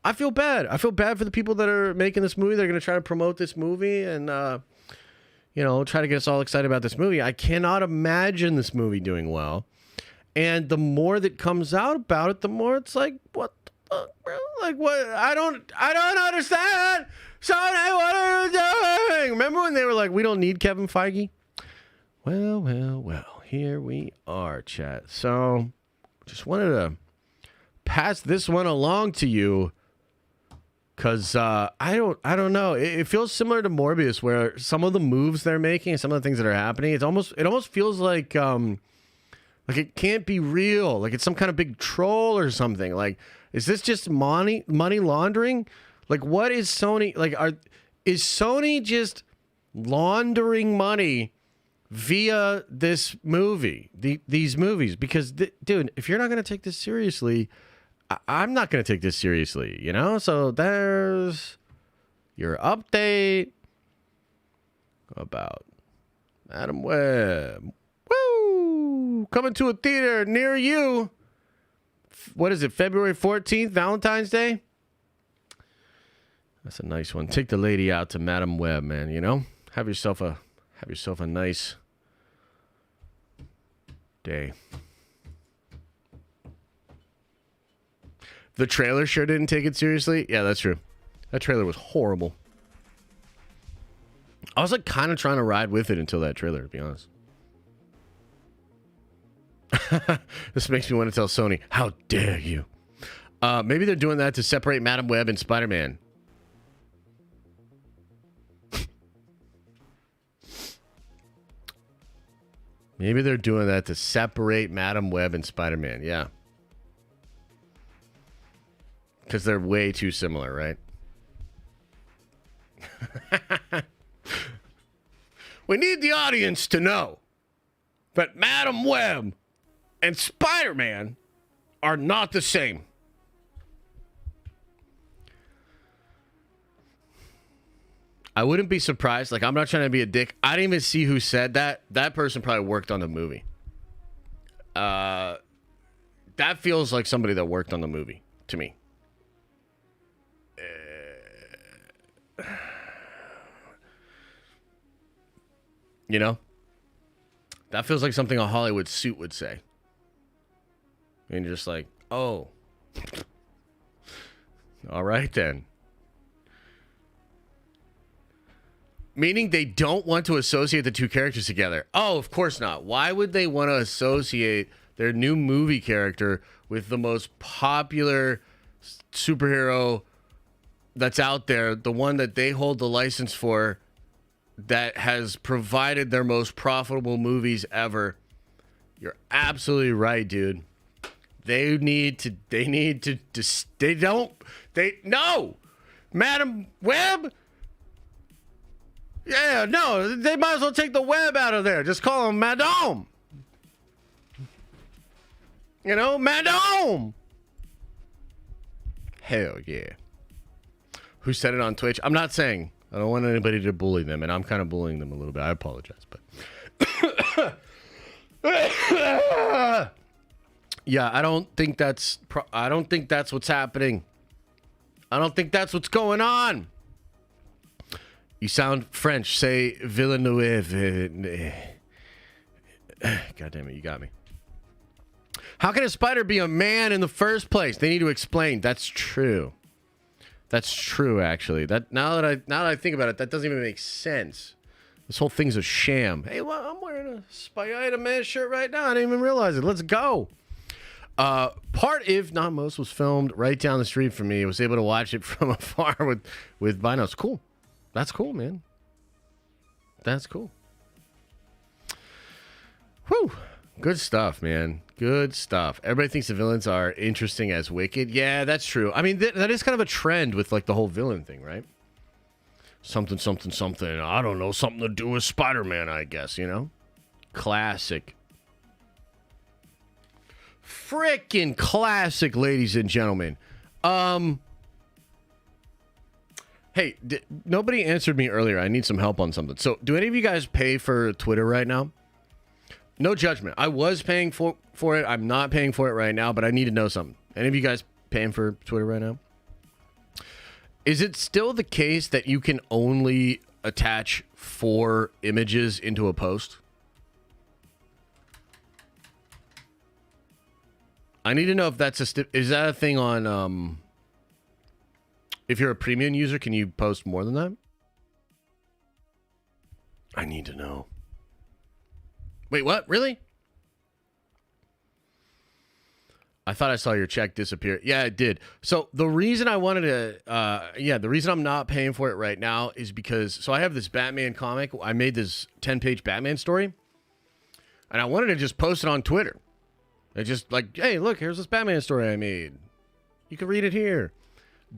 Speaker 1: I feel bad for the people that are making this movie. They're going to try to promote this movie and you know, try to get us all excited about this movie. I cannot imagine this movie doing well. And the more that comes out about it, the more it's like, what the fuck, bro? Like, what? I don't understand. Sony, what are you doing? Remember when they were like, we don't need Kevin Feige? Well, here we are, chat. So, just wanted to pass this one along to you. Because I don't know. It feels similar to Morbius, where some of the moves they're making, some of the things that are happening, it almost feels like it can't be real. Like it's some kind of big troll or something. Like, is this just money laundering? Like, what is Sony like? Is Sony just laundering money via this movie, these movies? Because dude, if you're not gonna take this seriously, I'm not going to take this seriously, you know? So there's your update about Madam Web. Woo! Coming to a theater near you. What is it, February 14th, Valentine's Day? That's a nice one. Take the lady out to Madam Web, man, you know? Have yourself a nice day. The trailer sure didn't take it seriously. Yeah, that's true. That trailer was horrible. I was like kind of trying to ride with it until that trailer, to be honest. This makes me want to tell Sony, how dare you? Maybe they're doing that to separate Madam Web and Spider-Man. Maybe they're doing that to separate Madam Web and Spider-Man. Yeah. Because they're way too similar, right? We need the audience to know that Madam Web and Spider-Man are not the same. I wouldn't be surprised. Like, I'm not trying to be a dick. I didn't even see who said that. That person probably worked on the movie. That feels like somebody that worked on the movie to me. You know? That feels like something a Hollywood suit would say. And you're just like, oh. All right, then. Meaning they don't want to associate the two characters together. Oh, of course not. Why would they want to associate their new movie character with the most popular superhero that's out there, the one that they hold the license for, that has provided their most profitable movies ever? You're absolutely right, dude. No! Madam Web? Yeah, no, they might as well take the web out of there. Just call him Madame. You know, Madame. Hell yeah. Who said it on Twitch? I'm not saying. I don't want anybody to bully them, and I'm kind of bullying them a little bit. I apologize, but yeah, I don't think that's what's happening. I don't think that's what's going on. You sound French. Say Villeneuve. God damn it, you got me. How can a spider be a man in the first place? They need to explain. That's true. That's true, actually. That now that I think about it, that doesn't even make sense. This whole thing's a sham. Hey, well, I'm wearing a Spider-Man shirt right now. I didn't even realize it. Let's go. Part, if not most, was filmed right down the street from me. I was able to watch it from afar with binos. Cool. That's cool, man. That's cool. Whew. Good stuff, man. Good stuff. Everybody thinks the villains are interesting as Wicked. Yeah, that's true. I mean, that is kind of a trend with, like, the whole villain thing, right? Something. I don't know. Something to do with Spider-Man, I guess, you know? Classic. Frickin' classic, ladies and gentlemen. Hey, nobody answered me earlier. I need some help on something. So, do any of you guys pay for Twitter right now? No judgment. I was paying for it. I'm not paying for it right now, but I need to know something. Any of you guys paying for Twitter right now? Is it still the case that you can only attach 4 images into a post? I need to know if that's is that a thing on, if you're a premium user, can you post more than that? I need to know. Wait, what? Really? I thought I saw your check disappear. Yeah, it did. So the reason I wanted to, the reason I'm not paying for it right now is because, so I have this Batman comic. I made this 10-page Batman story, and I wanted to just post it on Twitter. I just like, hey, look, here's this Batman story I made. You can read it here.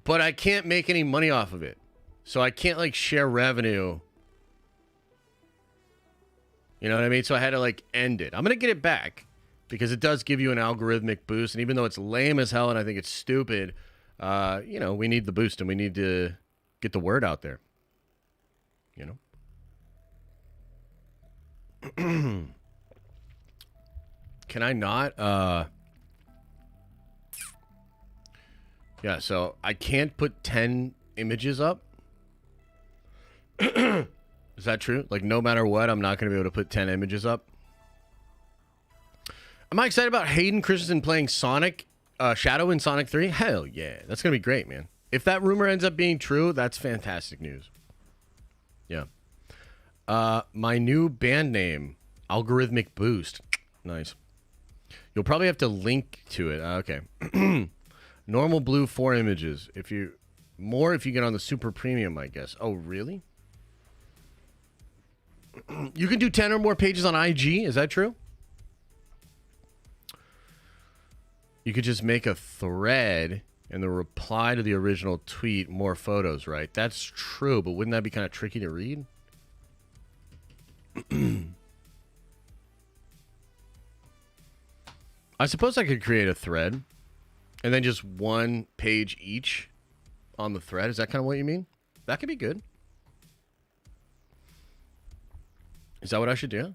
Speaker 1: But I can't make any money off of it. So I can't, like, share revenue. You know what I mean? So I had to, like, end it. I'm going to get it back because it does give you an algorithmic boost. And even though it's lame as hell and I think it's stupid, you know, we need the boost and we need to get the word out there. You know? Can I not? Yeah, so I can't put 10 images up. Is that true? Like, no matter what, I'm not going to be able to put 10 images up. Am I excited about Hayden Christensen playing Sonic Shadow in Sonic 3? Hell yeah. That's going to be great, man. If that rumor ends up being true, that's fantastic news. Yeah. My new band name, Algorithmic Boost. Nice. You'll probably have to link to it. Okay. Normal blue 4 images. If you get on the super premium, I guess. Oh, really? You can do 10 or more pages on IG. Is that true? You could just make a thread and the reply to the original tweet more photos, right? That's true, but wouldn't that be kind of tricky to read? I suppose I could create a thread and then just 1 page each on the thread. Is that kind of what you mean? That could be good. Is that what I should do?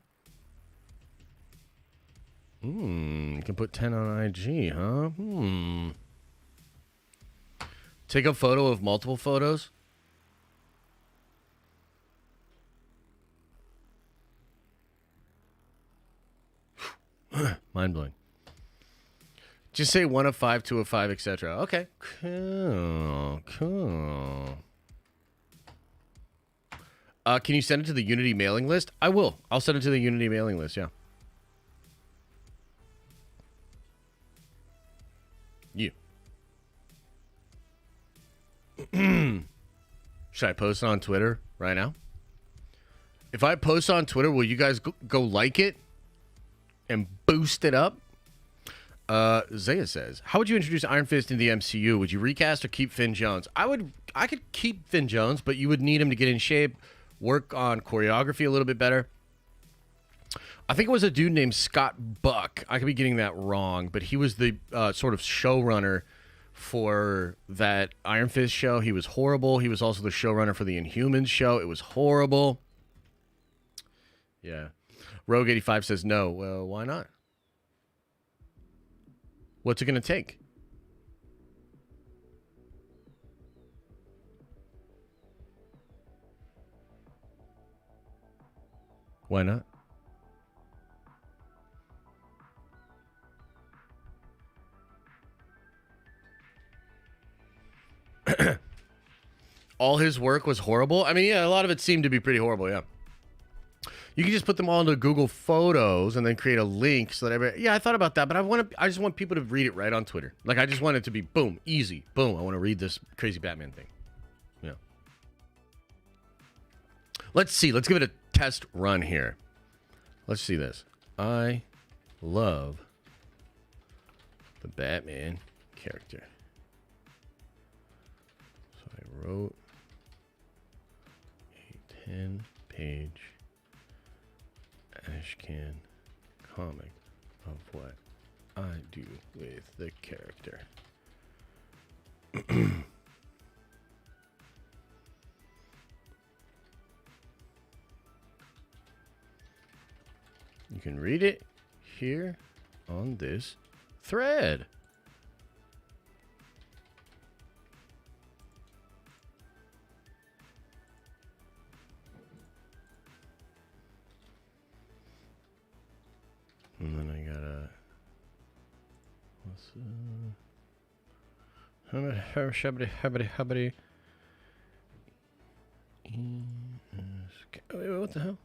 Speaker 1: You can put 10 on IG, huh? Take a photo of multiple photos. Mind blowing. Just say 1 of 5, 2 of 5, etc. Okay. Cool. Can you send it to the Unity mailing list? I will. I'll send it to the Unity mailing list, yeah. You. Should I post it on Twitter right now? If I post on Twitter, will you guys go like it and boost it up? Zaya says, how would you introduce Iron Fist into the MCU? Would you recast or keep Finn Jones? I could keep Finn Jones, but you would need him to get in shape, work on choreography a little bit better. I think it was a dude named Scott Buck. I could be getting that wrong, but he was the sort of showrunner for that Iron Fist show. He was horrible. He was also the showrunner for the Inhumans show. It was horrible. Yeah. Rogue 85 says no. Well, why not? What's it going to take? Why not? All his work was horrible? I mean, yeah, a lot of it seemed to be pretty horrible, yeah. You can just put them all into Google Photos and then create a link so that everybody... Yeah, I thought about that, but I just want people to read it right on Twitter. Like, I just want it to be, boom, easy. Boom, I want to read this crazy Batman thing. Yeah. Let's see. Let's give it a test run here. Let's see this. I love the Batman character. So I wrote a 10-page trash can comic of what I do with the character. You can read it here on this thread. And then I gotta... Wait, what the hell?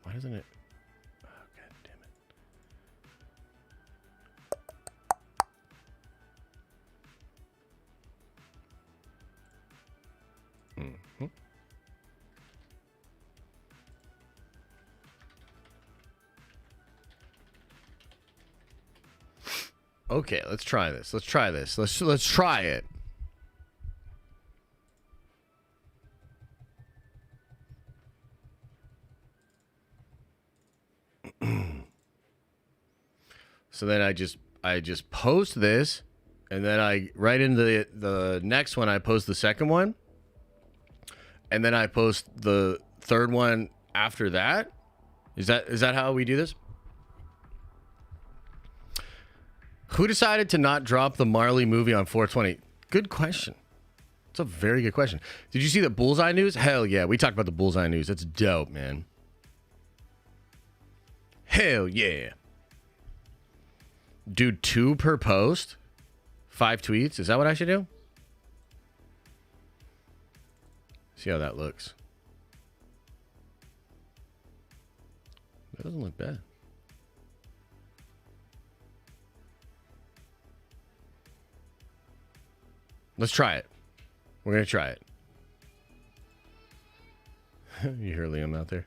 Speaker 1: Why doesn't it? Oh, God damn it. Okay, let's try this. Let's try this. Let's try it. So then I just post this, and then I right into the next one I post the second one, and then I post the third one after that. Is that how we do this? Who decided to not drop the Marley movie on 420? Good question. It's a very good question. Did you see the Bullseye news? Hell yeah, we talked about the Bullseye news. That's dope, man. Hell yeah. Do 2 per post? 5 tweets? Is that what I should do? See how that looks. That doesn't look bad. Let's try it. We're going to try it. You hear Liam out there?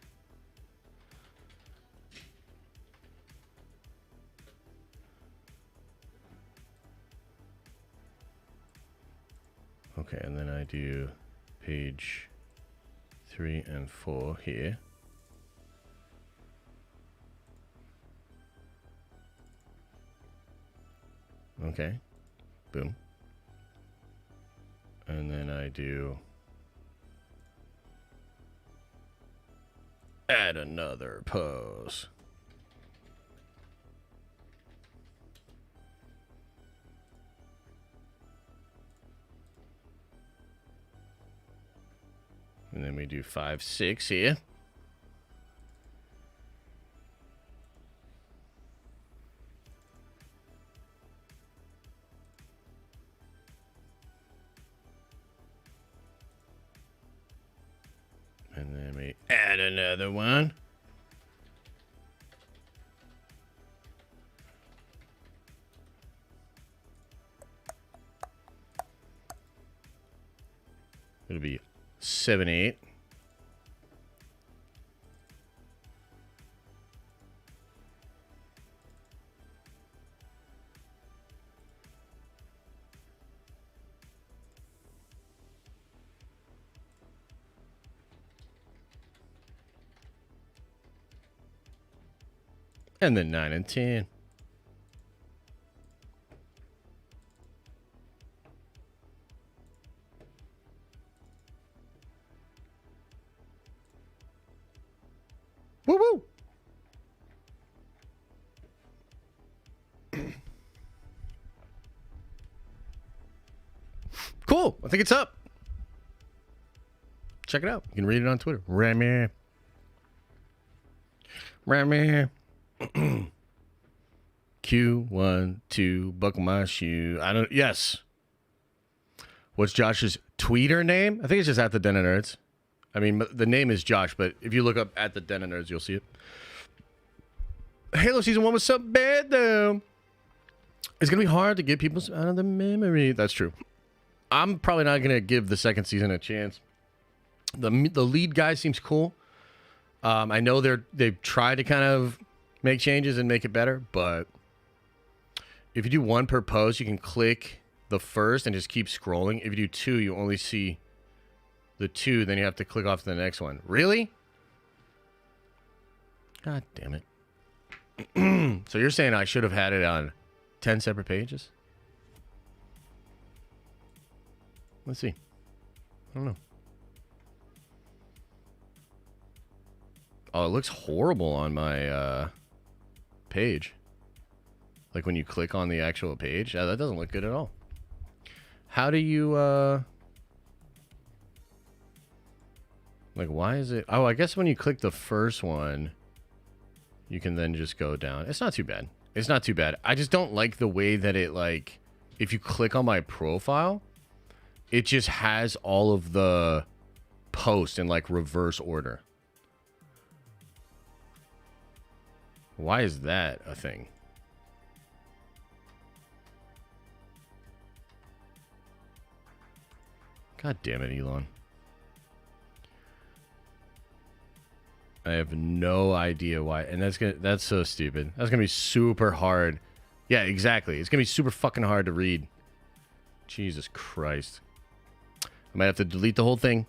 Speaker 1: Okay, and then I do page 3 and 4 here. Okay, boom. And then I do add another pose. And then we do 5, 6 here. And then we add another one. It'll be 7, 8. And then 9 and 10. Woo woo. Cool. I think it's up. Check it out. You can read it on Twitter. Ramy. Q1, 2, buckle my shoe. Yes. What's Josh's Twitter name? I think it's just at the Den of Nerds. I mean, the name is Josh, but if you look up at the Den of Nerds, you'll see it. Halo Season 1 was so bad, though. It's going to be hard to get people out of the memory. That's true. I'm probably not going to give the second season a chance. The lead guy seems cool. I know they've tried to kind of make changes and make it better, but if you do 1 per post, you can click the first and just keep scrolling. If you do 2, you only see the 2, then you have to click off to the next one. Really? God damn it. So you're saying I should have had it on 10 separate pages? Let's see. I don't know. Oh, it looks horrible on my page. Like when you click on the actual page. That doesn't look good at all. How do you... Like, why is it... Oh, I guess when you click the first one, you can then just go down. It's not too bad. It's not too bad. I just don't like the way that it, like... If you click on my profile, it just has all of the posts in, like, reverse order. Why is that a thing? God damn it, Elon. I have no idea why. And that's so stupid. That's gonna be super hard. Yeah, exactly. It's gonna be super fucking hard to read. Jesus Christ. I might have to delete the whole thing.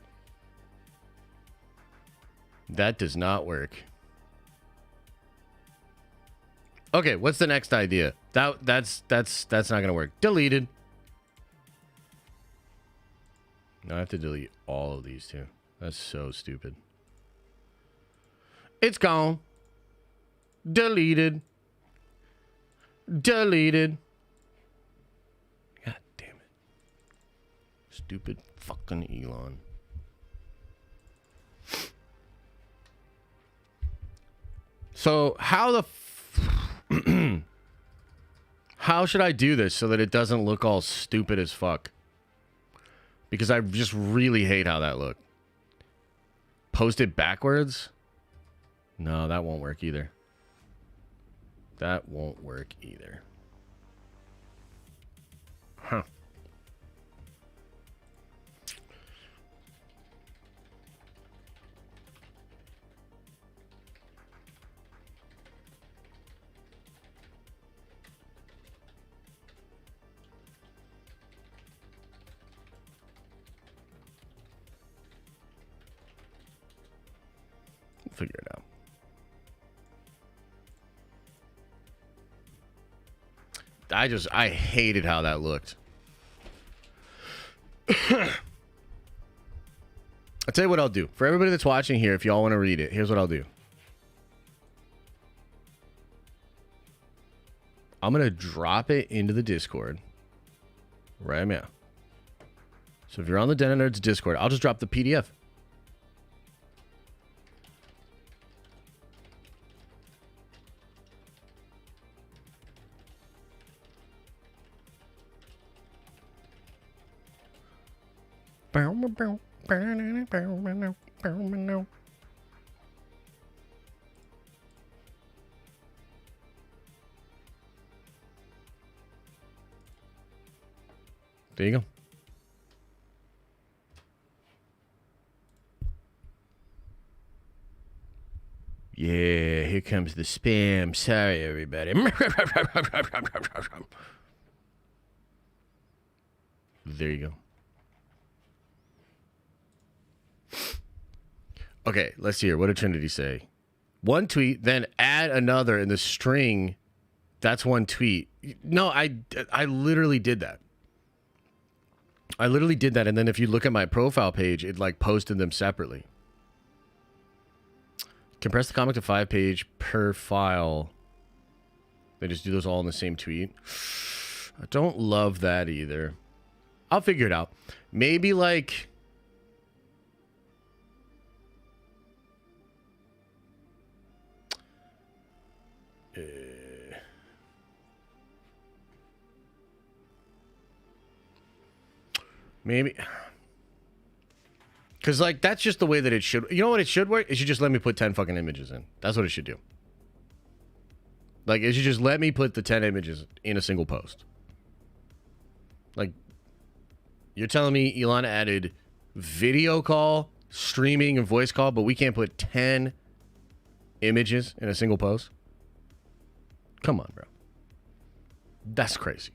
Speaker 1: That does not work. Okay, what's the next idea? That's not gonna work. Deleted. Now I have to delete all of these too. That's so stupid. It's gone. Deleted. Deleted. God damn it. Stupid fucking Elon. So how the how should I do this so that it doesn't look all stupid as fuck? Because I just really hate how that looked. Post it backwards? No, that won't work either. That won't work either. Huh. Figure it out. I hated how that looked. I'll tell you what I'll do. For everybody that's watching here, if y'all want to read it, here's what I'll do. I'm going to drop it into the Discord right now. So if you're on the Den of Nerds Discord, I'll just drop the PDF. There you go. Yeah, here comes the spam. Sorry, everybody. There you go. Okay, let's see here. What did Trinity say? One tweet, then add another in the string. That's one tweet. No, I literally did that. I literally did that, and then if you look at my profile page, it like posted them separately. Compress the comic to 5 page per file. They just do those all in the same tweet. I don't love that either. I'll figure it out. Maybe like... Maybe. Because, like, that's just the way that it should... You know what it should work? It should just let me put 10 fucking images in. That's what it should do. Like, it should just let me put the 10 images in a single post. Like, you're telling me Elon added video call, streaming, and voice call, but we can't put 10 images in a single post? Come on, bro. That's crazy.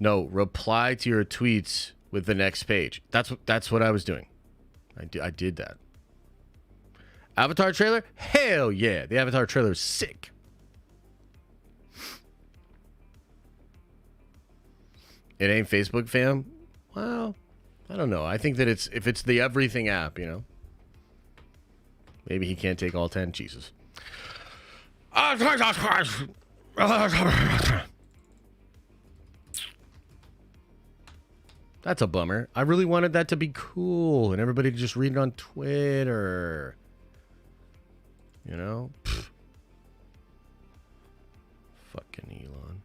Speaker 1: No, reply to your tweets with the next page. That's what I was doing. I did that. Avatar trailer? Hell yeah. The Avatar trailer is sick. It ain't Facebook, fam? Well, I don't know. I think that if it's the everything app, you know. Maybe he can't take all 10. Jesus. That's a bummer. I really wanted that to be cool and everybody to just read it on Twitter. You know? Pfft. Fucking Elon.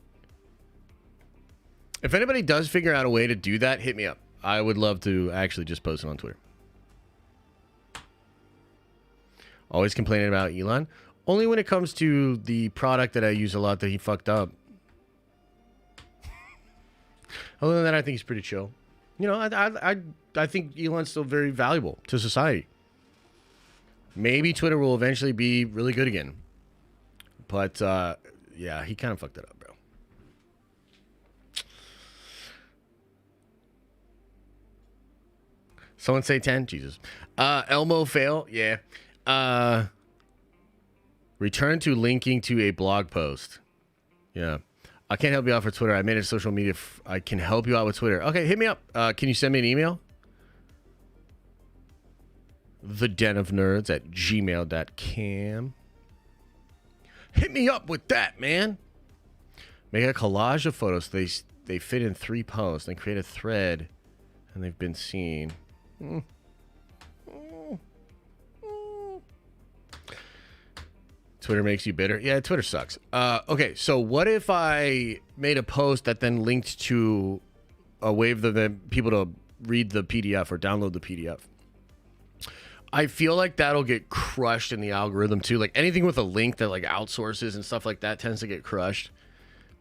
Speaker 1: If anybody does figure out a way to do that, hit me up. I would love to actually just post it on Twitter. Always complaining about Elon. Only when it comes to the product that I use a lot that he fucked up. Other than that, I think he's pretty chill. You know, I think Elon's still very valuable to society. Maybe Twitter will eventually be really good again. But, yeah, he kind of fucked it up, bro. Someone say 10? Jesus. Elmo fail? Yeah. Return to linking to a blog post. Yeah. I can't help you out for Twitter. I made it social media. I can help you out with Twitter. Okay, hit me up. Can you send me an email? thedenofnerds@gmail.com. Hit me up with that, man. Make a collage of photos. They fit in 3 posts. They create a thread, and they've been seen. Twitter makes you bitter. Yeah, Twitter sucks. Okay, so what if I made a post that then linked to a way of the people to read the PDF or download the PDF? I feel like that'll get crushed in the algorithm too. Like anything with a link that like outsources and stuff like that tends to get crushed.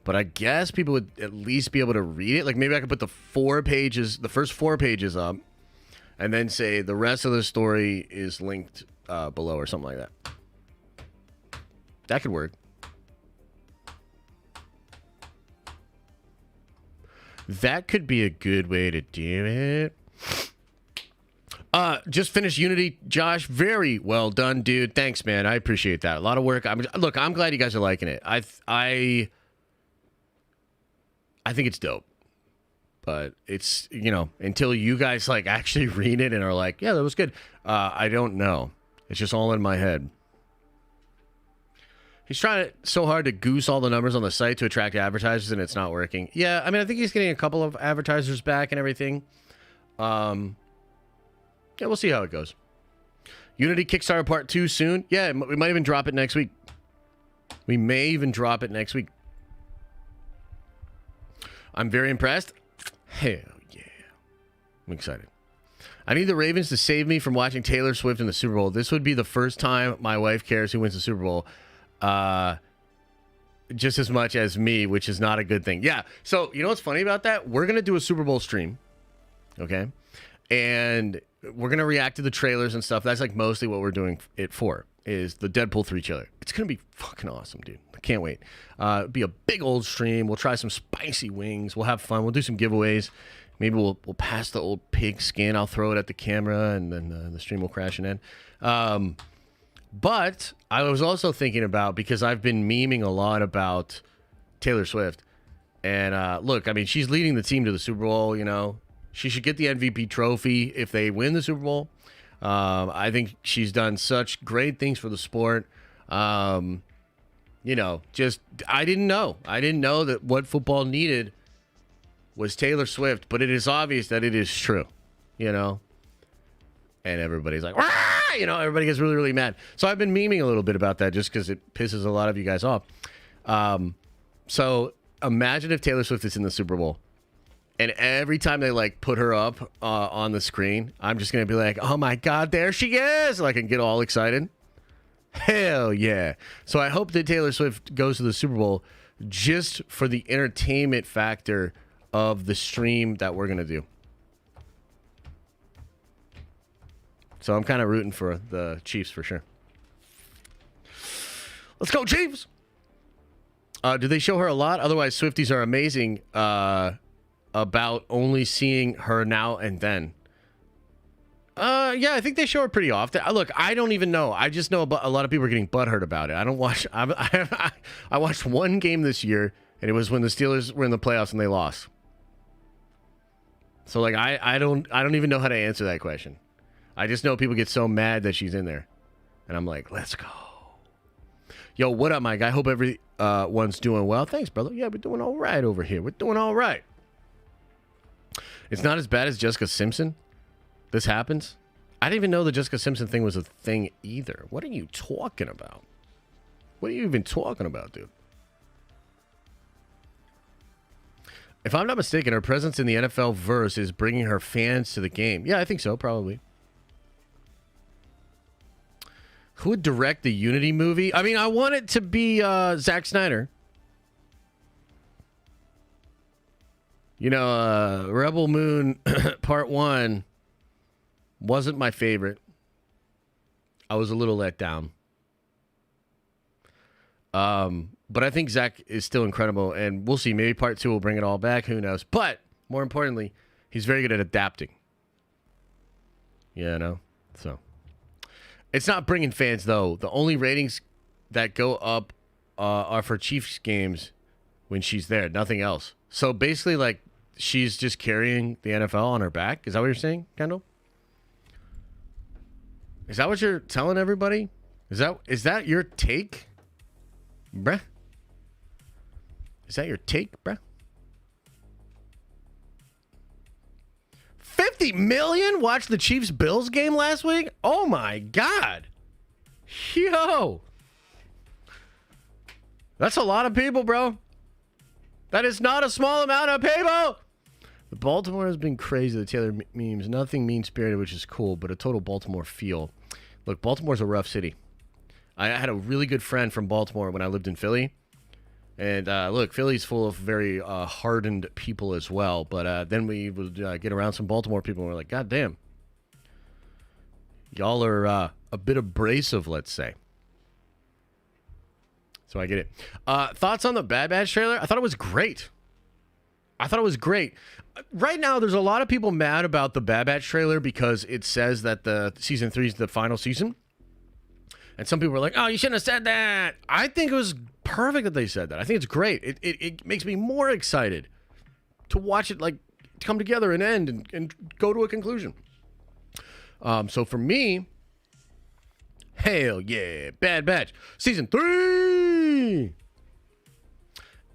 Speaker 1: But I guess people would at least be able to read it. Like maybe I could put the first 4 pages up, and then say the rest of the story is linked below or something like that. That could work. That could be a good way to do it. Just finished Unity, Josh. Very well done, dude. Thanks, man. I appreciate that. A lot of work. Look, I'm glad you guys are liking it. I think it's dope. But it's, you know, until you guys like actually read it and are like, yeah, that was good. I don't know. It's just all in my head. He's trying so hard to goose all the numbers on the site to attract advertisers, and it's not working. Yeah, I mean, I think he's getting a couple of advertisers back and everything. Yeah, we'll see how it goes. Unity Kickstarter Part 2 soon. Yeah, we might even drop it next week. We may even drop it next week. I'm very impressed. Hell yeah. I'm excited. I need the Ravens to save me from watching Taylor Swift in the Super Bowl. This would be the first time my wife cares who wins the Super Bowl. Just as much as me, which is not a good thing. Yeah. So, you know what's funny about that? We're going to do a Super Bowl stream. Okay. And we're going to react to the trailers and stuff. That's like mostly what we're doing it for, is the Deadpool 3 trailer. It's going to be fucking awesome, dude. I can't wait. It'll be a big old stream. We'll try some spicy wings. We'll have fun. We'll do some giveaways. Maybe we'll pass the old pig skin. I'll throw it at the camera, and then the stream will crash and end. But I was also thinking about, because I've been memeing a lot about Taylor Swift. And look, I mean, she's leading the team to the Super Bowl, you know. She should get the MVP trophy if they win the Super Bowl. I think she's done such great things for the sport. You know, just, I didn't know that what football needed was Taylor Swift. But it is obvious that it is true, you know. And everybody's like, "Wah!" You know, everybody gets really, really mad. So I've been memeing a little bit about that just because it pisses a lot of you guys off. So imagine if Taylor Swift is in the Super Bowl, and every time they like put her up on the screen, I'm just going to be like, oh my God, there she is. Like, and get all excited. Hell yeah. So I hope that Taylor Swift goes to the Super Bowl just for the entertainment factor of the stream that we're going to do. So I'm kind of rooting for the Chiefs for sure. Let's go, Chiefs! Do they show her a lot? Otherwise, Swifties are amazing. about only seeing her now and then. Yeah, I think they show her pretty often. Look, I don't even know. I just know a lot of people are getting butthurt about it. I don't watch. I watched one game this year, and it was when the Steelers were in the playoffs and they lost. So like, I don't even know how to answer that question. I just know people get so mad that she's in there, and I'm like, let's go. Yo, what up, Mike? I hope everyone's doing well. Thanks, brother. Yeah, we're doing all right over here. We're doing all right. It's not as bad as Jessica Simpson. This happens. I didn't even know the Jessica Simpson thing was a thing either. What are you talking about? What are you even talking about, dude? If I'm not mistaken, her presence in the NFL verse is bringing her fans to the game. Yeah, I think so, probably. Who would direct the Unity movie? I mean, I want it to be Zack Snyder. You know, Rebel Moon Part 1 wasn't my favorite. I was a little let down. But I think Zach is still incredible, and we'll see. Maybe Part 2 will bring it all back. Who knows? But more importantly, he's very good at adapting. You know? So it's not bringing fans, though. The only ratings that go up are for Chiefs games when she's there. Nothing else. So basically, like, she's just carrying the NFL on her back. Is that what you're saying, Kendall? Is that what you're telling everybody? Is that your take, bruh? Is that your take, bruh? 50 million watched the Chiefs-Bills game last week? Oh, my God. Yo. That's a lot of people, bro. That is not a small amount of people. The Baltimore has been crazy. The Taylor memes. Nothing mean-spirited, which is cool, but a total Baltimore feel. Look, Baltimore's a rough city. I had a really good friend from Baltimore when I lived in Philly. And look, Philly's full of very hardened people as well. But then we would get around some Baltimore people and we're like, God damn. Y'all are a bit abrasive, let's say. So I get it. Thoughts on the Bad Batch trailer? I thought it was great. Right now, there's a lot of people mad about the Bad Batch trailer because it says that the season 3 is the final season. And some people were like, oh, you shouldn't have said that. I think it was perfect that they said that. I think it's great. It makes me more excited to watch it, like, come together and end and go to a conclusion. So for me, hell yeah, Bad Batch. Season 3!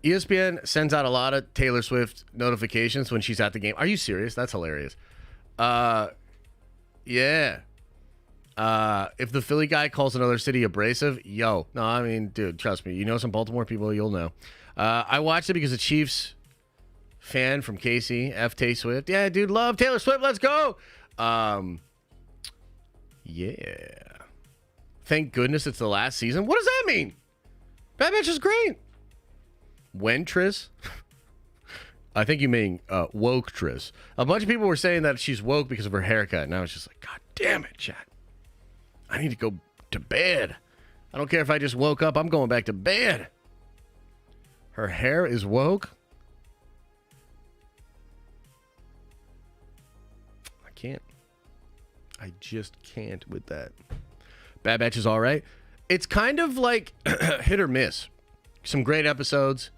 Speaker 1: ESPN sends out a lot of Taylor Swift notifications when she's at the game. Are you serious? That's hilarious. Yeah. If the Philly guy calls another city abrasive, yo. No, I mean, dude, trust me. You know some Baltimore people, you'll know. I watched it because a Chiefs fan from KC, F. Tay Swift. Yeah, dude, love Taylor Swift. Let's go. Yeah. Thank goodness it's the last season. What does that mean? Bad Batch is great. When, Tris? I think you mean woke Tris. A bunch of people were saying that she's woke because of her haircut. And I was just like, God damn it, chat. I need to go to bed. I don't care if I just woke up. I'm going back to bed. Her hair is woke. I can't. I just can't with that. Bad Batch is all right. It's kind of like hit or miss. Some great episodes.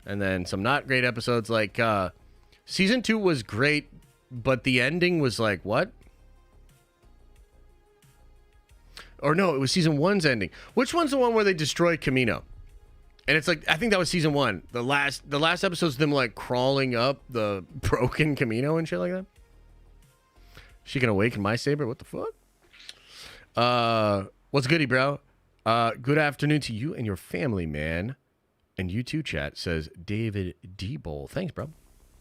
Speaker 1: And then some not great episodes. Like season 2 was great. But the ending was like, what? Or no, it was season 1's ending. Which one's the one where they destroy Camino? And it's like, I think that was season 1. The last episode's them like crawling up the broken Camino and shit like that. She can awaken my saber? What the fuck? What's goody, bro? Good afternoon to you and your family, man. And you too, chat, says David D. Bowl. Thanks, bro.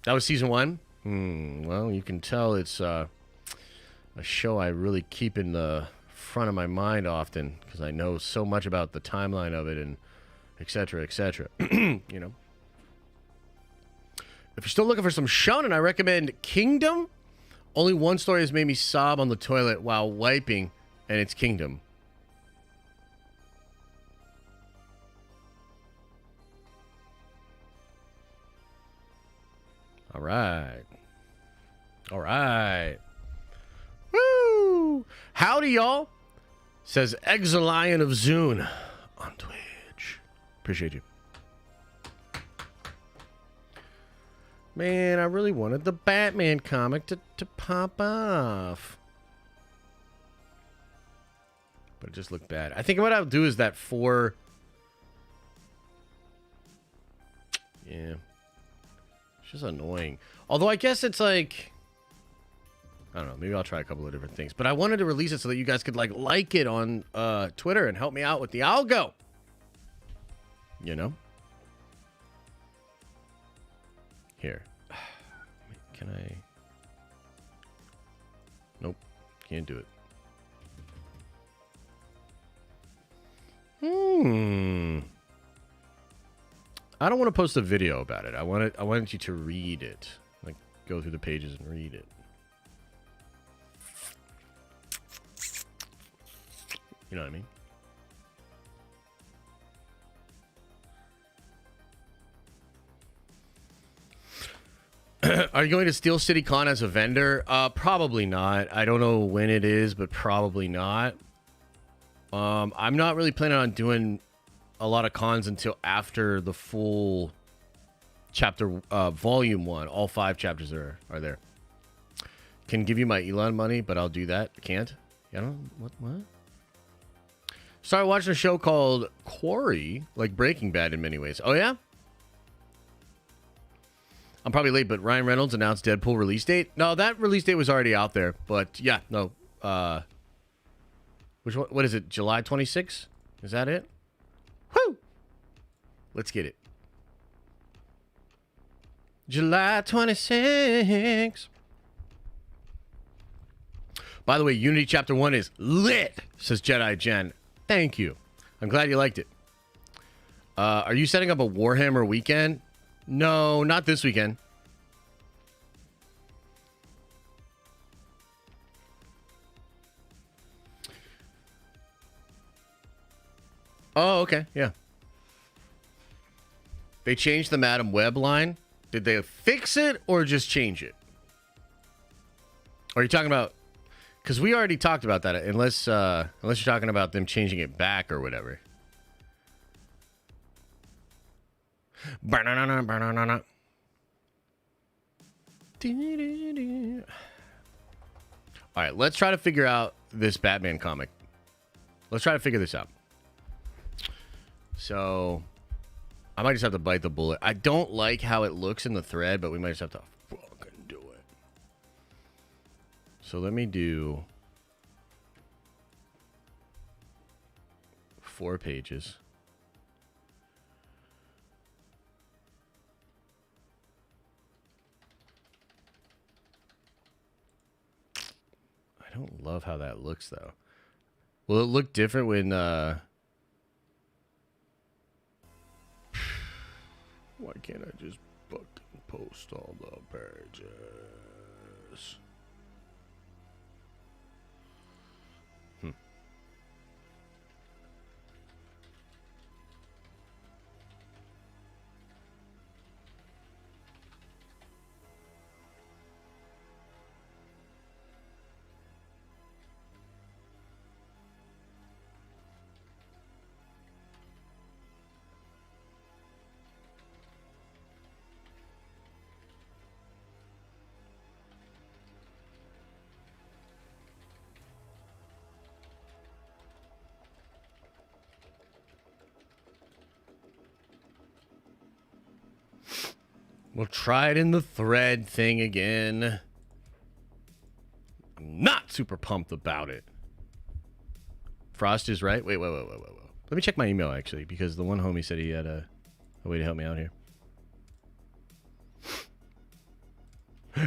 Speaker 1: That was season 1? Well, you can tell it's a show I really keep in the front of my mind often because I know so much about the timeline of it and et cetera, you know. If you're still looking for some shonen, I recommend Kingdom. Only one story has made me sob on the toilet while wiping, and it's Kingdom. All right. All right. Woo! Howdy, y'all. Says Exilion of Zune on Twitch. Appreciate you. Man, I really wanted the Batman comic to pop off. But it just looked bad. I think what I'll do is that 4... Yeah. It's just annoying. Although I guess it's like... I don't know. Maybe I'll try a couple of different things. But I wanted to release it so that you guys could like it on Twitter and help me out with the algo. You know? Here. Can I... Nope. Can't do it. I don't want to post a video about it. I wanted you to read it. Like, go through the pages and read it. You know what I mean? Are you going to Steel City Con as a vendor? Probably not. I don't know when it is, but probably not. I'm not really planning on doing a lot of cons until after the full chapter, volume 1. All 5 chapters are there. Can give you my Elon money, but I'll do that. Can't? I don't. What? Started watching a show called Quarry, like Breaking Bad in many ways. Oh yeah. I'm probably late, but Ryan Reynolds announced Deadpool release date. No, that release date was already out there. But yeah, no. Which one? What is it? July 26th? Is that it? Woo! Let's get it. July 26th. By the way, Unity Chapter 1 is lit, says Jedi Jen. Thank you. I'm glad you liked it. Are you setting up a Warhammer weekend? No, not this weekend. Oh, okay. Yeah. They changed the Madam Web line. Did they fix it or just change it? Or are you talking about... Because we already talked about that, unless you're talking about them changing it back or whatever. All right, let's try to figure out this Batman comic. Let's try to figure this out. So, I might just have to bite the bullet. I don't like how it looks in the thread, but we might just have to fucking do it. So let me do 4 pages. I don't love how that looks, though. Will it look different when... Why can't I just fucking post all the pages? We'll try it in the thread thing again. I'm not super pumped about it. Frost is right. Wait. Let me check my email, actually, because the one homie said he had a way to help me out here.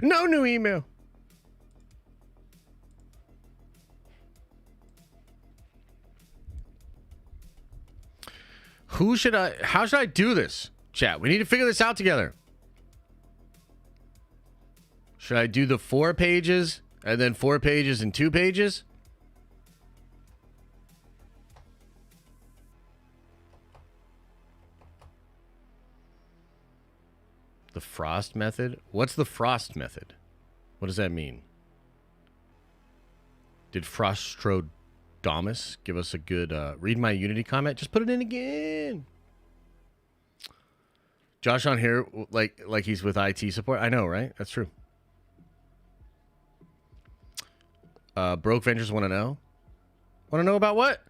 Speaker 1: No new email. How should I do this, chat? We need to figure this out together. Should I do the 4 pages and then 4 pages and 2 pages? The Frost method? What's the Frost method? What does that mean? Did Frostrodamus give us a good read my Unity comment? Just put it in again. Josh on here like he's with IT support. I know, right? That's true. Broke Ventures want to know? Want to know about what?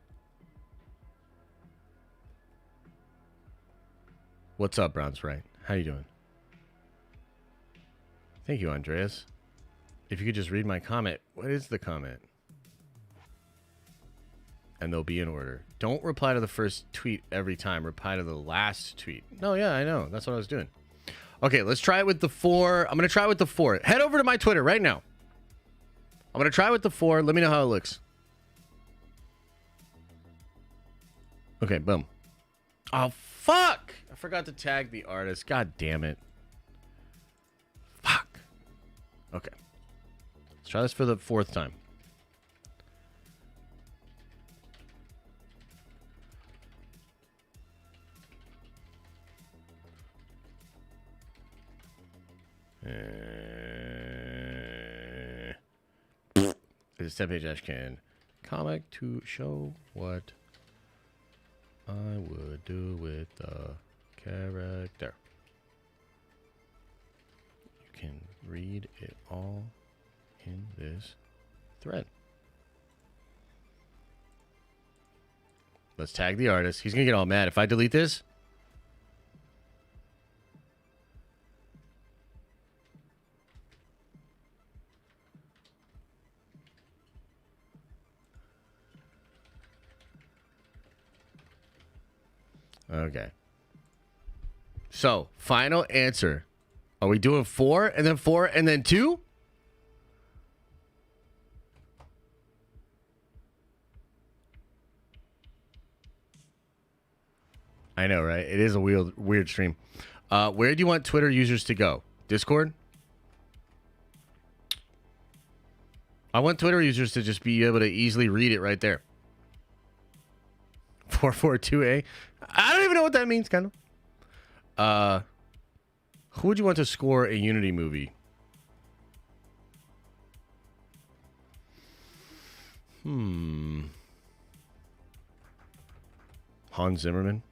Speaker 1: What's up, Brown's right? How you doing? Thank you, Andreas. If you could just read my comment. What is the comment? And they'll be in order. Don't reply to the first tweet every time. Reply to the last tweet. No, yeah, I know. That's what I was doing. Okay, let's try it with the 4. I'm going to try it with the 4. Head over to my Twitter right now. I'm going to try with the 4. Let me know how it looks. Okay, boom. Oh, fuck! I forgot to tag the artist. God damn it. Fuck. Okay. Let's try this for the 4th time. It's a 10-page Ashcan comic to show what I would do with the character. You can read it all in this thread. Let's tag the artist. He's gonna get all mad if I delete this. Okay. So, final answer. Are we doing 4 and then 4 and then 2? I know, right? It is a weird stream. Where do you want Twitter users to go? Discord? I want Twitter users to just be able to easily read it right there. 442A. I don't even know what that means, kind of. Who would you want to score a Unity movie? Hans Zimmerman.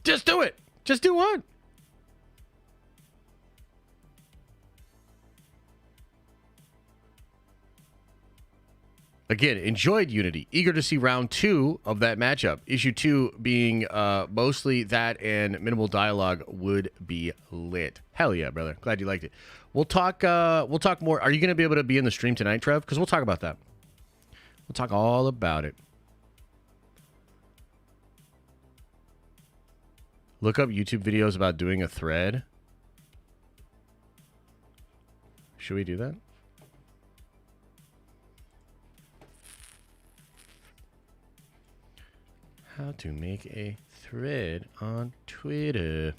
Speaker 1: Just do it. Just do one. Again, enjoyed Unity. Eager to see round 2 of that matchup. Issue 2 being mostly that and minimal dialogue would be lit. Hell yeah, brother. Glad you liked it. We'll talk more. Are you going to be able to be in the stream tonight, Trev? Because we'll talk about that. We'll talk all about it. Look up YouTube videos about doing a thread. Should we do that? How to make a thread on Twitter.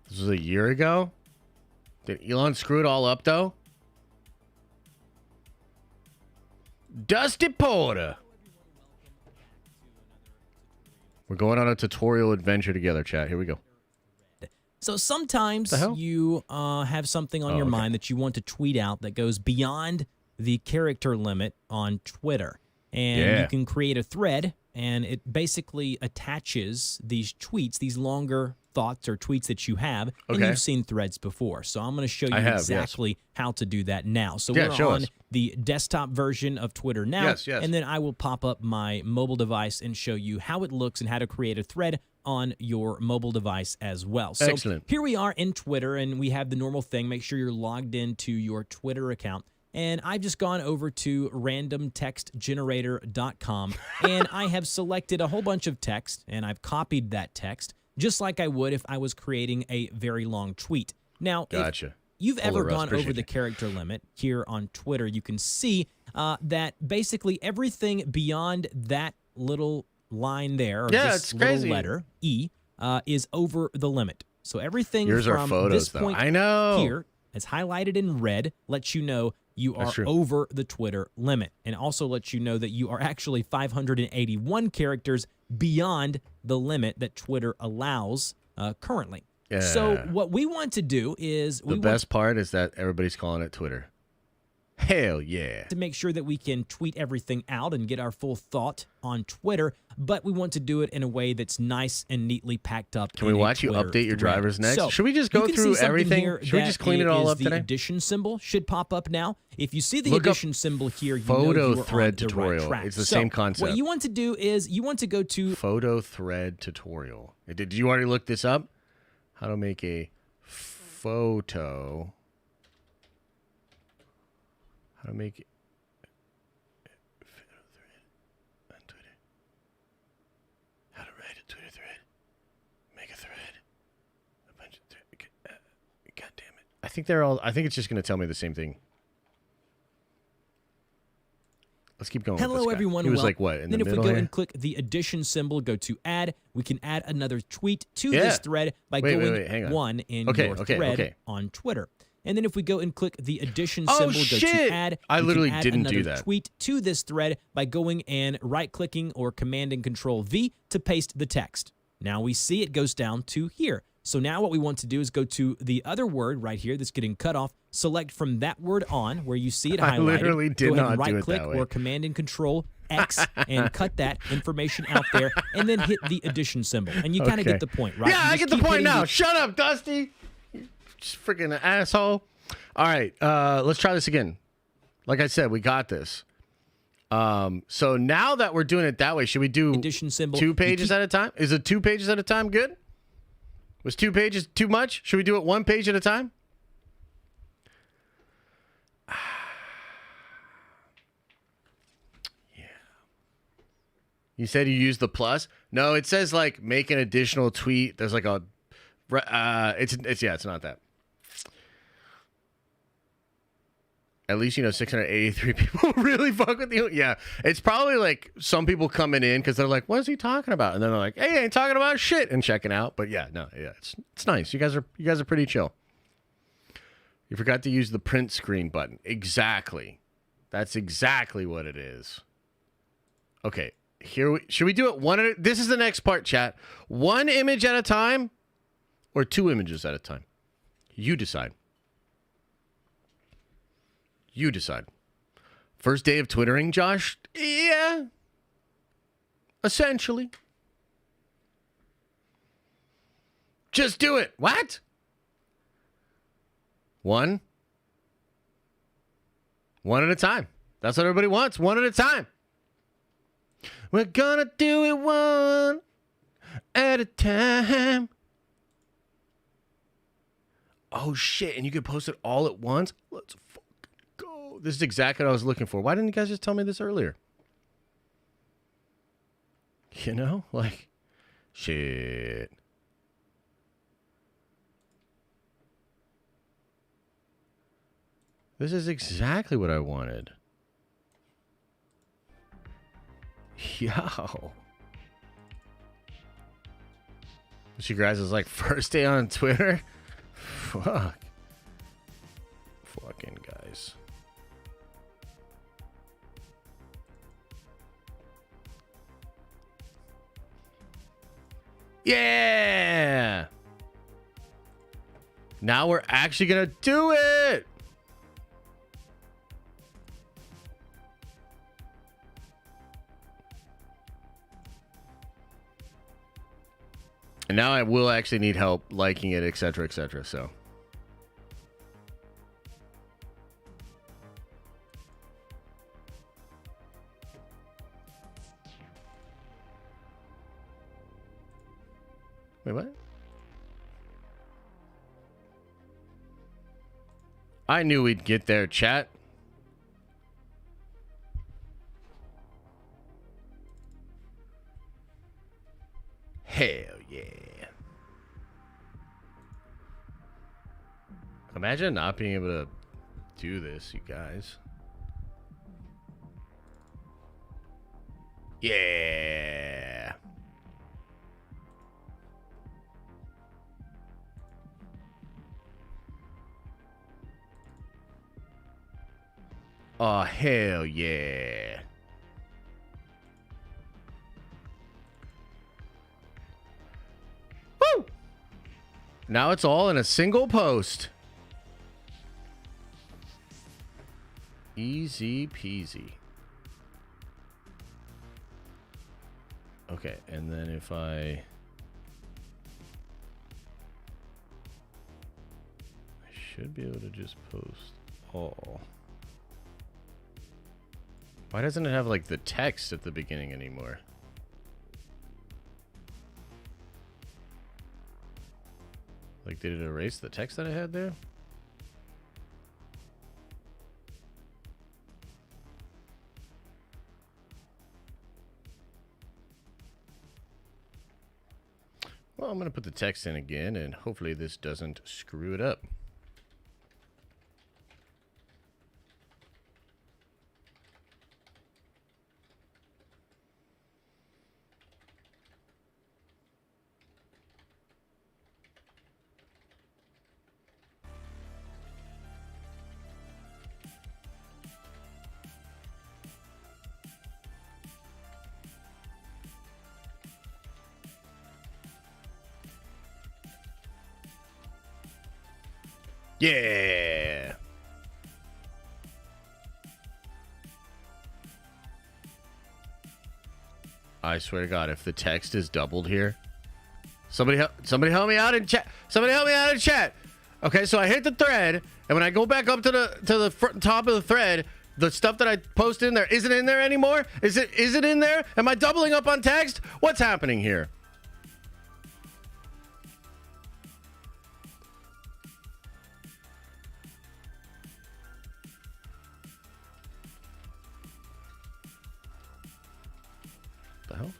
Speaker 1: This was a year ago? Did Elon screw it all up, though? Dusty Porter. We're going on a tutorial adventure together, chat. Here we go.
Speaker 2: So sometimes you have something on your mind that you want to tweet out that goes beyond the character limit on Twitter. And you can create a thread, and it basically attaches these tweets, these longer thoughts or tweets that you have, and you've seen threads before. So I'm going to show you exactly how to do that now. So we're on the desktop version of Twitter now, and then I will pop up my mobile device and show you how it looks and how to create a thread on your mobile device as well. So here we are in Twitter, and we have the normal thing. Make sure you're logged into your Twitter account. And I've just gone over to randomtextgenerator.com, and I have selected a whole bunch of text, and I've copied that text, just like I would if I was creating a very long tweet. Now, if you've ever gone over the character limit here on Twitter, you can see that basically everything beyond that little line there, or this little letter, E, is over the limit. So everything from this point here, it's highlighted in red, lets you know you are over the Twitter limit, and also lets you know that you are actually 581 characters beyond the limit that Twitter allows currently.
Speaker 1: Yeah.
Speaker 2: So what we want to do is
Speaker 1: the best part is that everybody's calling it Twitter. Hell yeah.
Speaker 2: To make sure that we can tweet everything out and get our full thought on Twitter, but we want to do it in a way that's nice and neatly packed up.
Speaker 1: Can we watch you update your drivers next? So, should we just go through everything? Should we just clean it all up today?
Speaker 2: The addition symbol should pop up now. If you see the addition symbol here, you
Speaker 1: photo
Speaker 2: know you are
Speaker 1: thread
Speaker 2: on the
Speaker 1: tutorial.
Speaker 2: right track.
Speaker 1: It's the same concept.
Speaker 2: What you want to do is you want to go to
Speaker 1: photo thread tutorial. Did you already look this up? How to make a photo. How to make it. On Twitter. How to write a Twitter thread. Make a thread. A bunch of God damn it. I think they're all. I think it's just going to tell me the same thing. Let's keep going.
Speaker 2: Hello, everyone.
Speaker 1: He was like, what? In
Speaker 2: then
Speaker 1: the
Speaker 2: if
Speaker 1: middle
Speaker 2: we go
Speaker 1: here?
Speaker 2: and click the addition symbol, go to add. We can add another tweet to this thread by going
Speaker 1: hang on.
Speaker 2: one in your thread on Twitter. And then if we go and click the addition symbol, go to add.
Speaker 1: I literally didn't do
Speaker 2: another
Speaker 1: that.
Speaker 2: Tweet to this thread by going and right-clicking or Command and Control V to paste the text. Now we see it goes down to here. So now what we want to do is go to the other word right here that's getting cut off. Select from that word on where you see it highlighted.
Speaker 1: I literally did
Speaker 2: go ahead
Speaker 1: not
Speaker 2: and
Speaker 1: do it
Speaker 2: right-click
Speaker 1: that way.
Speaker 2: or Command and Control X and cut that information out there, and then hit the addition symbol. And you kind of get the point, right?
Speaker 1: Yeah, I get the point now. Shut up, Dusty. You freaking asshole. All right, let's try this again. Like I said, we got this. So now that we're doing it that way, should we do
Speaker 2: addition symbol
Speaker 1: 2 pages at a time? Is it 2 pages at a time good? Was 2 pages too much? Should we do it 1 page at a time? Yeah. You said you used the plus? No, it says like make an additional tweet. There's like a it's not that. At least, 683 people really fuck with you. Yeah, it's probably like some people coming in because they're like, what is he talking about? And then they're like, hey, I ain't talking about shit, and checking out. But yeah, it's nice. You guys are pretty chill. You forgot to use the print screen button. Exactly. That's exactly what it is. Okay, should we do it this is the next part, chat. 1 image at a time or 2 images at a time? You decide. You decide. First day of Twittering, Josh? Yeah. Essentially. Just do it. What? 1 at a time. That's what everybody wants. 1 at a time. We're gonna do it 1 at a time. Oh, shit. And you can post it all at once? Let's fucking go. This is exactly what I was looking for. Why didn't you guys just tell me this earlier? Like, shit. This is exactly what I wanted. Yo. You guys is like first day on Twitter? Fuck. Fucking guys. Yeah! Now we're actually gonna do it! And now I will actually need help liking it, etc., so. Wait, what? I knew we'd get there, chat. Hell yeah. Imagine not being able to do this, you guys. Yeah. Oh, hell yeah. Woo! Now it's all in a single post. Easy peasy. Okay, and then if I should be able to just post all. Why doesn't it have like the text at the beginning anymore? Like, did it erase the text that I had there? Well, I'm going to put the text in again, and hopefully this doesn't screw it up. Yeah. I swear to God, if the text is doubled here, somebody help me out in chat. Somebody help me out in chat. Okay, so I hit the thread, and when I go back up to the top of the thread, the stuff that I posted in there isn't in there anymore. Is it in there? Am I doubling up on text? What's happening here? The hell?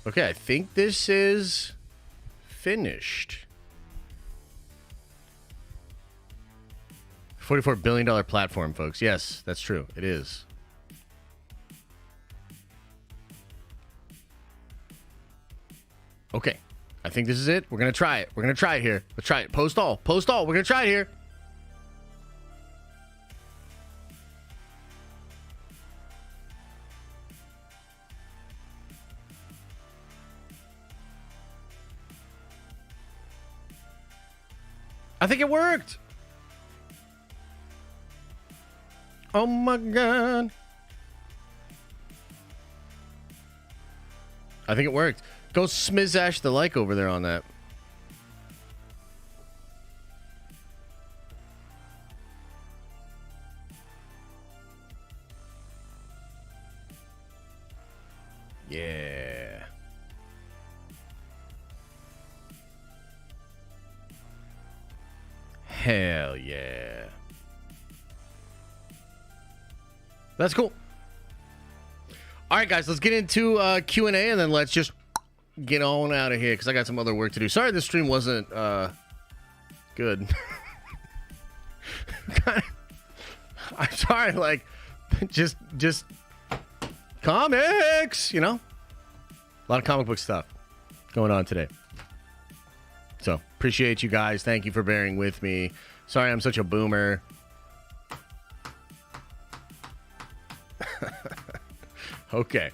Speaker 1: Okay, I think this is finished. $44 billion platform, folks. Yes, that's true. It is. Okay. I think this is it. We're going to try it. We're going to try it here. Let's try it. Post all. Post all. We're going to try it here. I think it worked. Oh my God. I think it worked. Go smizash the like over there on that. Yeah. Hell yeah. That's cool. All right, guys, let's get into Q&A, and then let's just get on out of here because I got some other work to do. Sorry this stream wasn't good. I'm sorry, like, just comics, you know? A lot of comic book stuff going on today. So, appreciate you guys. Thank you for bearing with me. Sorry I'm such a boomer. Okay.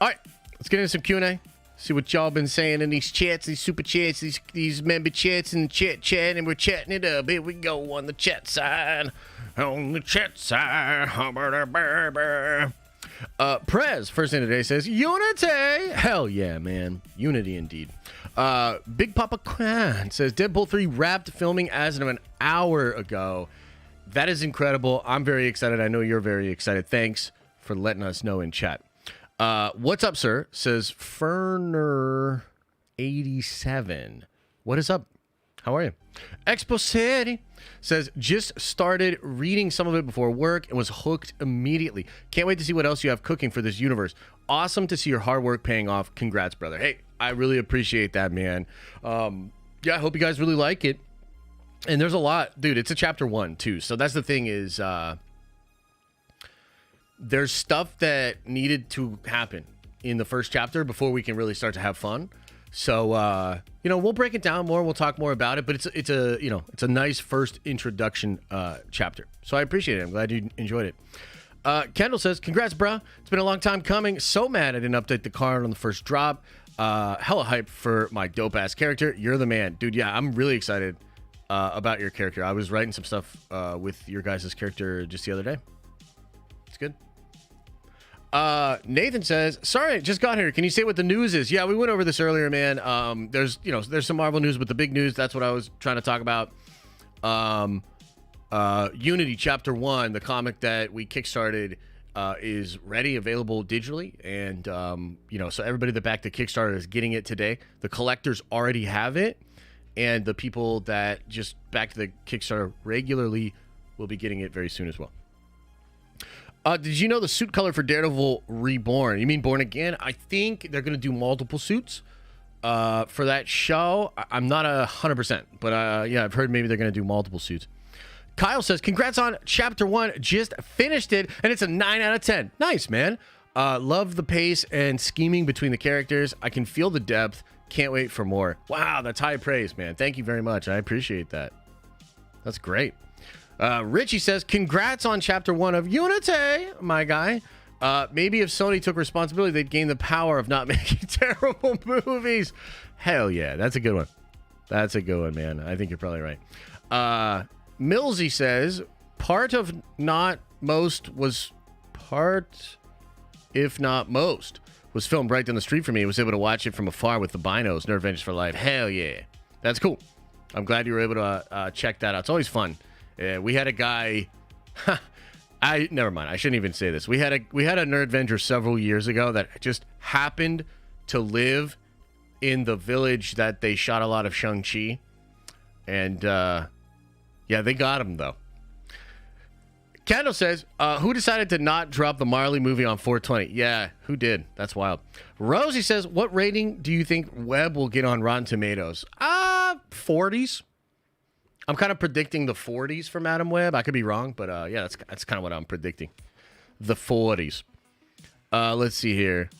Speaker 1: All right. Let's get into some Q&A. See what y'all been saying in these chats, these super chats, these member chats and chat, and we're chatting it up. Here we go on the chat side. On the chat side. Prez, first thing today, says, Unity! Hell yeah, man. Unity indeed. Big Papa Kwan says, Deadpool 3 wrapped filming as of an hour ago. That is incredible. I'm very excited. I know you're very excited. Thanks for letting us know in chat. What's up, sir? Says Ferner87. What is up? How are you? Expo City says, just started reading some of it before work and was hooked immediately. Can't wait to see what else you have cooking for this universe. Awesome to see your hard work paying off. Congrats, brother. Hey, I really appreciate that, man. Yeah, I hope you guys really like it. And there's a lot. Dude, it's a chapter 1, too. So that's the thing is, there's stuff that needed to happen in the first chapter before we can really start to have fun. So, we'll break it down more. We'll talk more about it, but it's a nice first introduction chapter. So I appreciate it. I'm glad you enjoyed it. Kendall says, congrats, bro. It's been a long time coming. So mad I didn't update the card on the first drop. Hella hype for my dope-ass character. You're the man. Dude, yeah, I'm really excited about your character. I was writing some stuff with your guys' character just the other day. It's good. Nathan says, sorry, I just got here. Can you say what the news is? Yeah, we went over this earlier, man. There's some Marvel news, but the big news, that's what I was trying to talk about. Unity Chapter 1, the comic that we kickstarted, is ready, available digitally. And, so everybody that backed the Kickstarter is getting it today. The collectors already have it. And the people that just backed the Kickstarter regularly will be getting it very soon as well. Did you know the suit color for Daredevil Reborn? You mean Born Again? I think they're going to do multiple suits for that show. I'm not 100%, but I've heard maybe they're going to do multiple suits. Kyle says, congrats on Chapter 1. Just finished it, and it's a 9 out of 10. Nice, man. Love the pace and scheming between the characters. I can feel the depth. Can't wait for more. Wow, that's high praise, man. Thank you very much. I appreciate that. That's great. Richie says, congrats on Chapter 1 of Unity, my guy. Maybe if Sony took responsibility, they'd gain the power of not making terrible movies. Hell yeah, that's a good one. That's a good one, man. I think you're probably right. Millsy says, part, if not most, was filmed right down the street from me. I was able to watch it from afar with the binos. Nerd Avengers for life. Hell yeah. That's cool. I'm glad you were able to check that out. It's always fun. We had a guy. Never mind. I shouldn't even say this. We had a Nerd Avenger several years ago that just happened to live in the village that they shot a lot of Shang-Chi. And they got him though. Kendall says, who decided to not drop the Marley movie on 420? Yeah, who did? That's wild. Rosie says, what rating do you think Webb will get on Rotten Tomatoes? 40s. I'm kind of predicting the 40s from Adam Webb. I could be wrong, but that's kind of what I'm predicting. The 40s. Let's see here.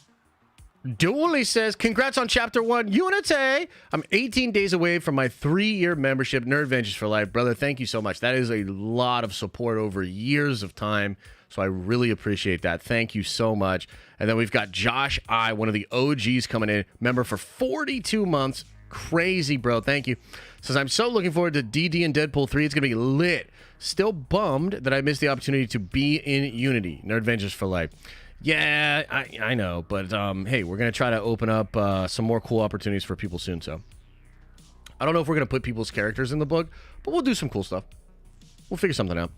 Speaker 1: Dooley says, congrats on Chapter 1, Unity. I'm 18 days away from my 3-year membership, Nerd Avengers for life. Brother, thank you so much. That is a lot of support over years of time, so I really appreciate that. Thank you so much. And then we've got Josh I, one of the OGs coming in, member for 42 months. Crazy, bro. Thank you. Says, I'm so looking forward to DD and Deadpool 3. It's going to be lit. Still bummed that I missed the opportunity to be in Unity, Nerd Avengers for life. Yeah, I know, but hey, we're going to try to open up some more cool opportunities for people soon, so. I don't know if we're going to put people's characters in the book, but we'll do some cool stuff. We'll figure something out.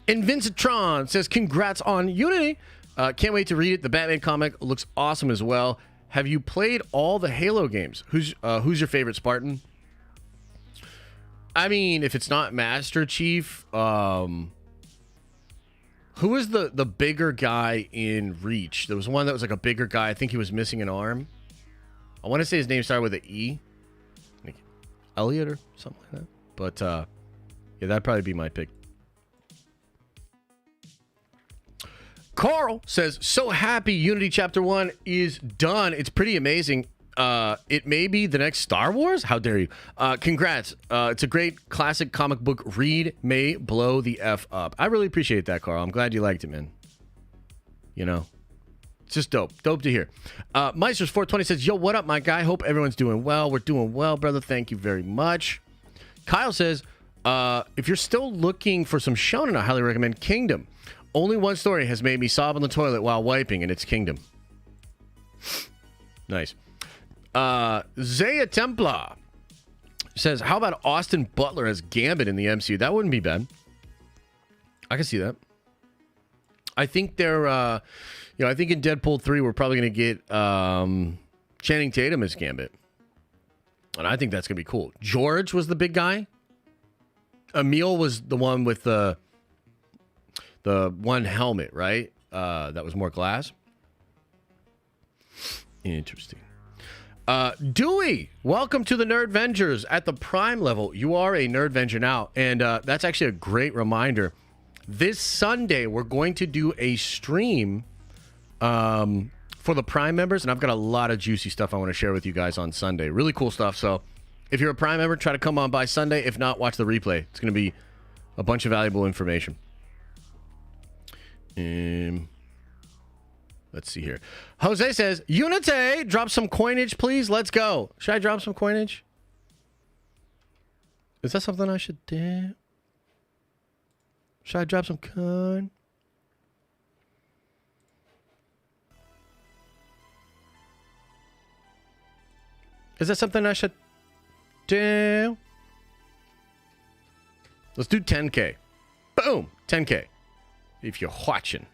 Speaker 1: And Vincent Tron says, congrats on Unity. Can't wait to read it. The Batman comic looks awesome as well. Have you played all the Halo games? Who's your favorite Spartan? I mean, if it's not Master Chief, who was the bigger guy in Reach? There was one that was like a bigger guy. I think he was missing an arm. I want to say his name started with an E. Like Elliot or something like that. But, that'd probably be my pick. Carl says, so happy Unity Chapter 1 is done. It's pretty amazing. It may be the next Star Wars? How dare you? Congrats. It's a great classic comic book read. May blow the F up. I really appreciate that, Carl. I'm glad you liked it, man. It's just dope. Dope to hear. Meisters420 says, yo, what up, my guy? Hope everyone's doing well. We're doing well, brother. Thank you very much. Kyle says, if you're still looking for some shonen, I highly recommend Kingdom. Only one story has made me sob on the toilet while wiping, and it's Kingdom. Nice. Zaya Templar says, how about Austin Butler as Gambit in the MCU? That wouldn't be bad. I can see that. I think they're, I think in Deadpool 3, we're probably going to get Channing Tatum as Gambit. And I think that's going to be cool. George was the big guy. Emil was the one with the one helmet, right? That was more glass. Interesting. Dewey, welcome to the Nerd Vengers at the Prime level. You are a Nerd Venger now, and that's actually a great reminder. This Sunday, we're going to do a stream for the Prime members, and I've got a lot of juicy stuff I want to share with you guys on Sunday. Really cool stuff. So if you're a Prime member, try to come on by Sunday. If not, watch the replay. It's going to be a bunch of valuable information. Let's see here. Jose says, Unite, drop some coinage, please. Let's go. Should I drop some coinage? Is that something I should do? Should I drop some coin? Is that something I should do? Let's do 10K. Boom. 10K. If you're watching.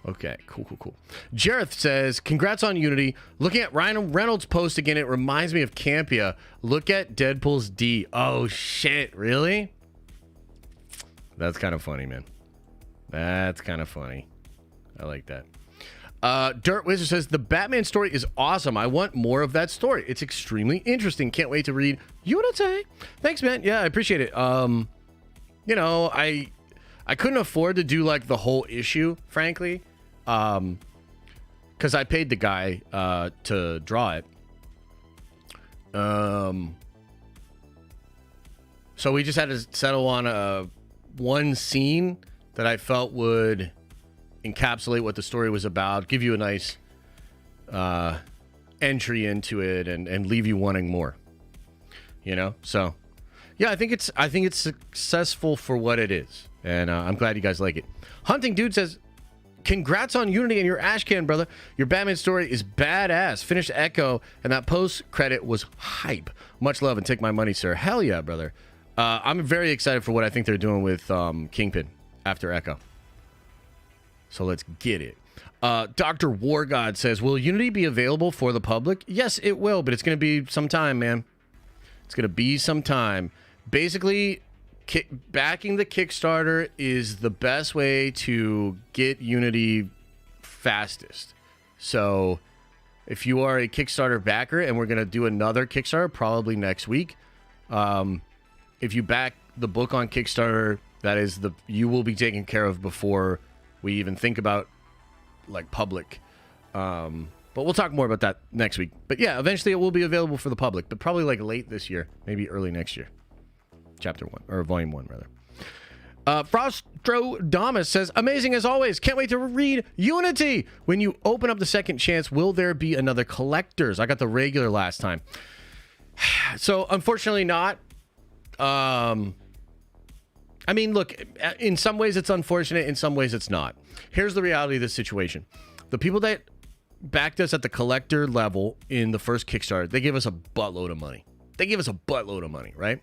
Speaker 1: Okay, cool. Jareth says, congrats on Unity. Looking at Ryan Reynolds' post again, it reminds me of Campia. Look at Deadpool's D. Oh, shit. Really? That's kind of funny, man. That's kind of funny. I like that. Dirt Wizard says, the Batman story is awesome. I want more of that story. It's extremely interesting. Can't wait to read Unity. Thanks, man. Yeah, I appreciate it. You know, I couldn't afford to do like the whole issue, frankly. Because I paid the guy to draw it. So we just had to settle on one scene that I felt would encapsulate what the story was about, give you a nice entry into it, and leave you wanting more. You know, so yeah, I think it's successful for what it is, and I'm glad you guys like it. Hunting Dude says, congrats on Unity and your Ashcan, brother. Your Batman story is badass. Finished Echo, and that post credit was hype. Much love and take my money, sir. Hell yeah, brother. I'm very excited for what I think they're doing with Kingpin after Echo. So let's get it. Dr. Wargod says, will Unity be available for the public? Yes, it will, but it's going to be some time, man. It's going to be some time. Basically, backing the Kickstarter is the best way to get Unity fastest. So if you are a Kickstarter backer, and we're going to do another Kickstarter probably next week, if you back the book on Kickstarter, you will be taken care of before we even think about like public. But we'll talk more about that next week. But yeah, eventually it will be available for the public, but probably like late this year, maybe early next year. Chapter 1, or Volume 1, rather. Frostrodamus says, amazing as always. Can't wait to read Unity. When you open up the second chance, will there be another collector's? I got the regular last time. So, unfortunately not. I mean, look, in some ways it's unfortunate, in some ways it's not. Here's the reality of this situation. The people that backed us at the collector level in the first Kickstarter, they gave us a buttload of money. Right?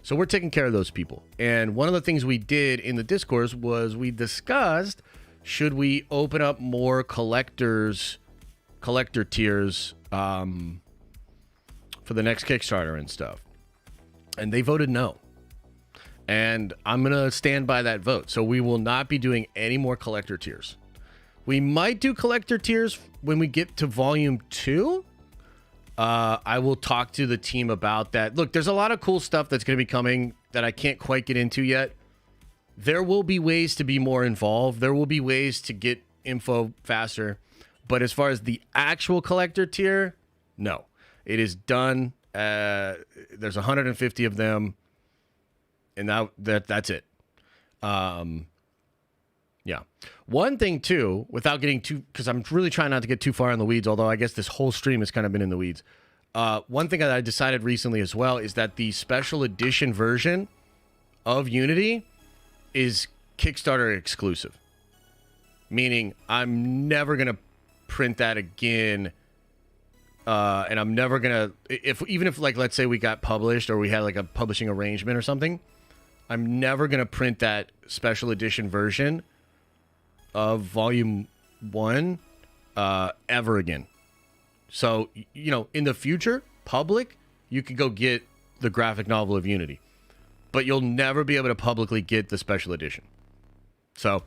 Speaker 1: So we're taking care of those people. And one of the things we did in the discourse was we discussed, should we open up more collector tiers for the next Kickstarter and stuff. And they voted no. And I'm going to stand by that vote. So we will not be doing any more collector tiers. We might do collector tiers when we get to Volume 2. I will talk to the team about that. Look, there's a lot of cool stuff that's going to be coming that I can't quite get into yet. There will be ways to be more involved. There will be ways to get info faster. But as far as the actual collector tier, no. It is done. There's 150 of them. And that's it. Yeah. One thing, too, without getting too... because I'm really trying not to get too far in the weeds, although I guess this whole stream has kind of been in the weeds. One thing that I decided recently as well is that the special edition version of Unity is Kickstarter exclusive. Meaning, I'm never going to print that again... and I'm never going to... even if, like, let's say we got published or we had, like, a publishing arrangement or something... I'm never going to print that special edition version of Volume 1 ever again. So, you know, in the future, public, you could go get the graphic novel of Unity. But you'll never be able to publicly get the special edition. So,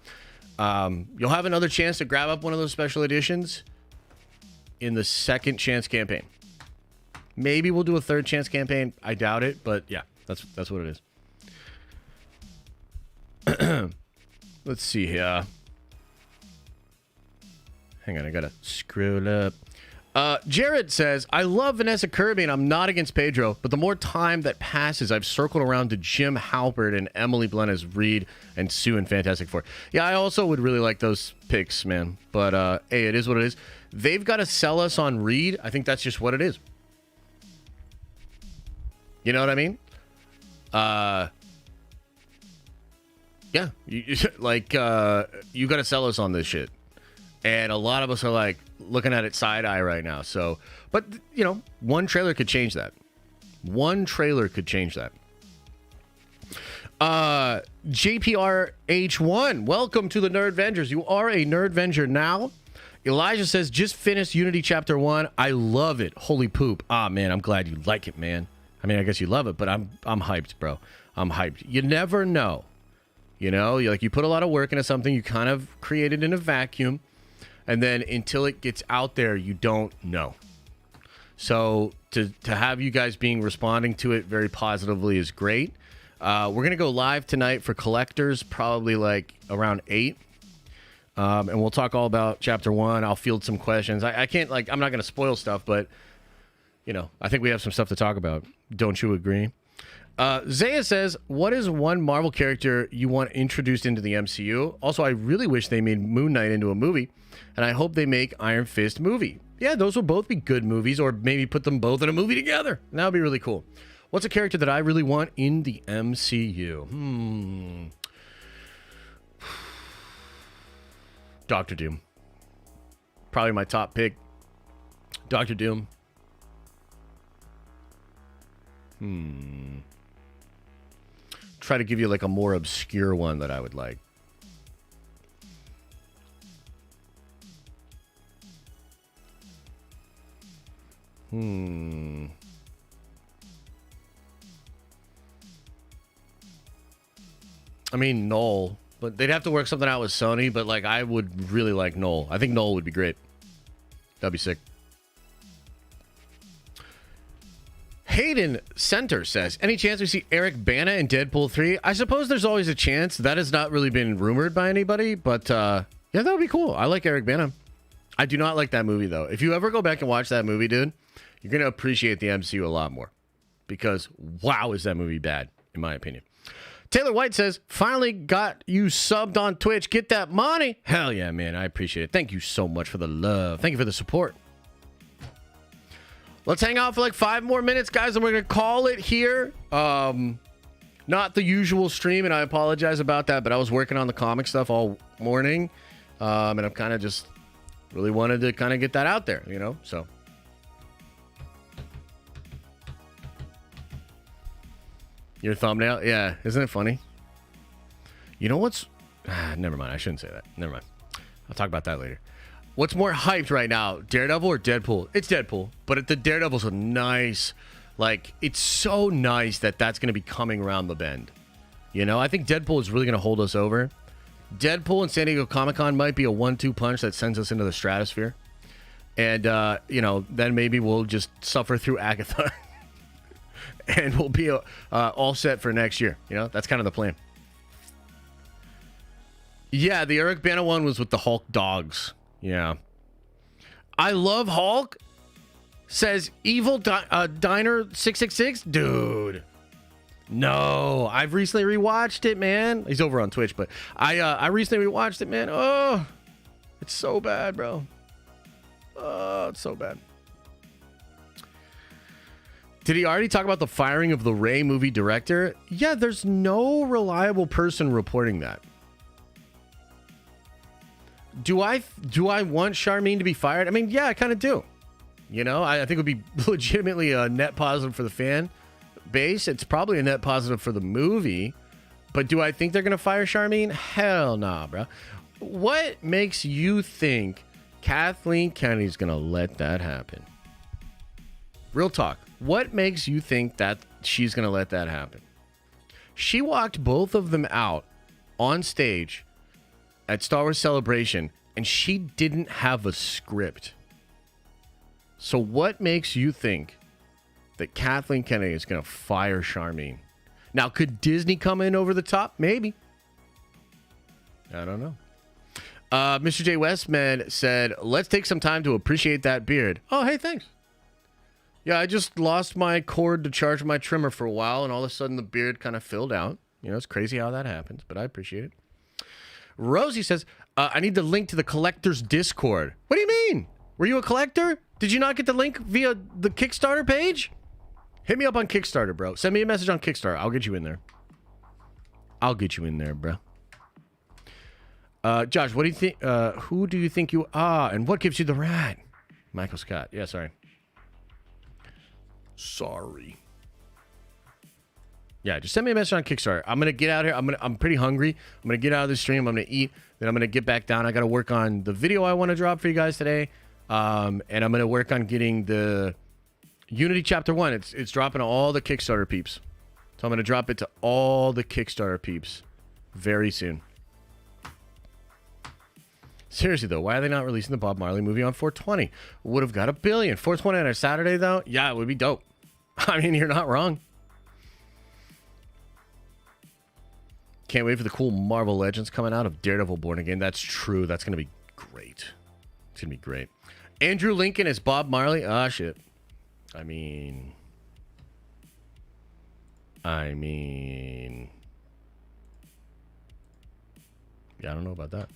Speaker 1: you'll have another chance to grab up one of those special editions in the second chance campaign. Maybe we'll do a third chance campaign. I doubt it, but yeah, that's what it is. Let's see here. Hang on, I gotta screw it up. Jared says, I love Vanessa Kirby and I'm not against Pedro, but the more time that passes, I've circled around to Jim Halpert and Emily Blunt as Reed and Sue in Fantastic Four. Yeah, I also would really like those picks, man. But, hey, it is what it is. They've got to sell us on Reed. I think that's just what it is. You know what I mean? Yeah. You got to sell us on this shit. And a lot of us are like looking at it side eye right now. So, but you know, one trailer could change that. One trailer could change that. JPRH1, welcome to the Nerd Vengers. You are a Nerd Venger now. Elijah says, just finished Unity Chapter 1. I love it. Holy poop. Ah, man, I'm glad you like it, man. I mean, I guess you love it, but I'm hyped, bro. I'm hyped. You never know. You know, you put a lot of work into something you kind of created in a vacuum. And then until it gets out there, you don't know. So to have you guys responding to it very positively is great. We're going to go live tonight for collectors, probably like around 8. And we'll talk all about Chapter 1. I'll field some questions. I can't, I'm not going to spoil stuff, but, you know, I think we have some stuff to talk about. Don't you agree? Zaya says, what is one Marvel character you want introduced into the MCU? Also, I really wish they made Moon Knight into a movie, and I hope they make Iron Fist movie. Yeah, those will both be good movies, or maybe put them both in a movie together. That would be really cool. What's a character that I really want in the MCU? Doctor Doom. Probably my top pick. Doctor Doom. Try to give you like a more obscure one that I would like. I mean, Null, but they'd have to work something out with Sony, but like I would really like Null. I think Null would be great. That'd be sick. Hayden Center says, any chance we see Eric Bana in Deadpool 3? I suppose there's always a chance. That has not really been rumored by anybody, but yeah, that would be cool. I like Eric Bana. I do not like that movie, though. If you ever go back and watch that movie, dude, you're going to appreciate the MCU a lot more. Because, wow, is that movie bad, in my opinion. Taylor White says, finally got you subbed on Twitch. Get that money. Hell yeah, man. I appreciate it. Thank you so much for the love. Thank you for the support. Let's hang out for like 5 more minutes, guys, and we're going to call it here. Not the usual stream, and I apologize about that, but I was working on the comic stuff all morning, and I'm kind of just really wanted to kind of get that out there, you know, so. Your thumbnail? Yeah, isn't it funny? You know what's... never mind, I shouldn't say that. Never mind. I'll talk about that later. What's more hyped right now, Daredevil or Deadpool? It's Deadpool, but the Daredevil's a nice, like, it's so nice that that's going to be coming around the bend. You know, I think Deadpool is really going to hold us over. Deadpool and San Diego Comic-Con might be a 1-2 punch that sends us into the stratosphere. And, you know, then maybe we'll just suffer through Agatha. And we'll be all set for next year. You know, that's kind of the plan. Yeah, the Eric Bana one was with the Hulk dogs. Yeah. I love Hulk, says Evil Diner 666. Dude. No, I've recently rewatched it, man. He's over on Twitch, but I recently rewatched it, man. Oh, it's so bad, bro. Oh, it's so bad. Did he already talk about the firing of the Ray movie director? Yeah, there's no reliable person reporting that. Do I want Charmin to be fired? I mean, yeah, I kind of do. You know, I think it would be legitimately a net positive for the fan base. It's probably a net positive for the movie. But do I think they're going to fire Charmin? Hell nah, bro. What makes you think Kathleen Kennedy's going to let that happen? Real talk. What makes you think that she's going to let that happen? She walked both of them out on stage at Star Wars Celebration, and she didn't have a script. So what makes you think that Kathleen Kennedy is going to fire Charmin? Now, could Disney come in over the top? Maybe. I don't know. Mr. J. Westman said, let's take some time to appreciate that beard. Oh, hey, thanks. Yeah, I just lost my cord to charge my trimmer for a while, and all of a sudden the beard kind of filled out. You know, it's crazy how that happens, but I appreciate it. Rosie says, I need the link to the collector's Discord. What do you mean? Were you a collector? Did you not get the link via the Kickstarter page? Hit me up on Kickstarter, bro. Send me a message on Kickstarter. I'll get you in there. I'll get you in there, bro. Josh, what do you think? Who do you think you are, and what gives you the right? Michael Scott. Yeah, sorry. Sorry. Yeah, just send me a message on Kickstarter. I'm gonna get out here. I'm pretty hungry. I'm gonna get out of the stream. I'm gonna eat. Then I'm gonna get back down. I gotta work on the video I want to drop for you guys today. And I'm gonna work on getting the Unity Chapter 1. It's dropping to all the Kickstarter peeps. So I'm gonna drop it to all the Kickstarter peeps very soon. Seriously though, why are they not releasing the Bob Marley movie on 420? Would have got $1 billion. 420 on a Saturday though? Yeah, it would be dope. I mean, you're not wrong. Can't wait for the cool Marvel Legends coming out of Daredevil Born Again. That's true. That's going to be great. It's going to be great. Andrew Lincoln as Bob Marley? Ah, shit. I mean... Yeah, I don't know about that.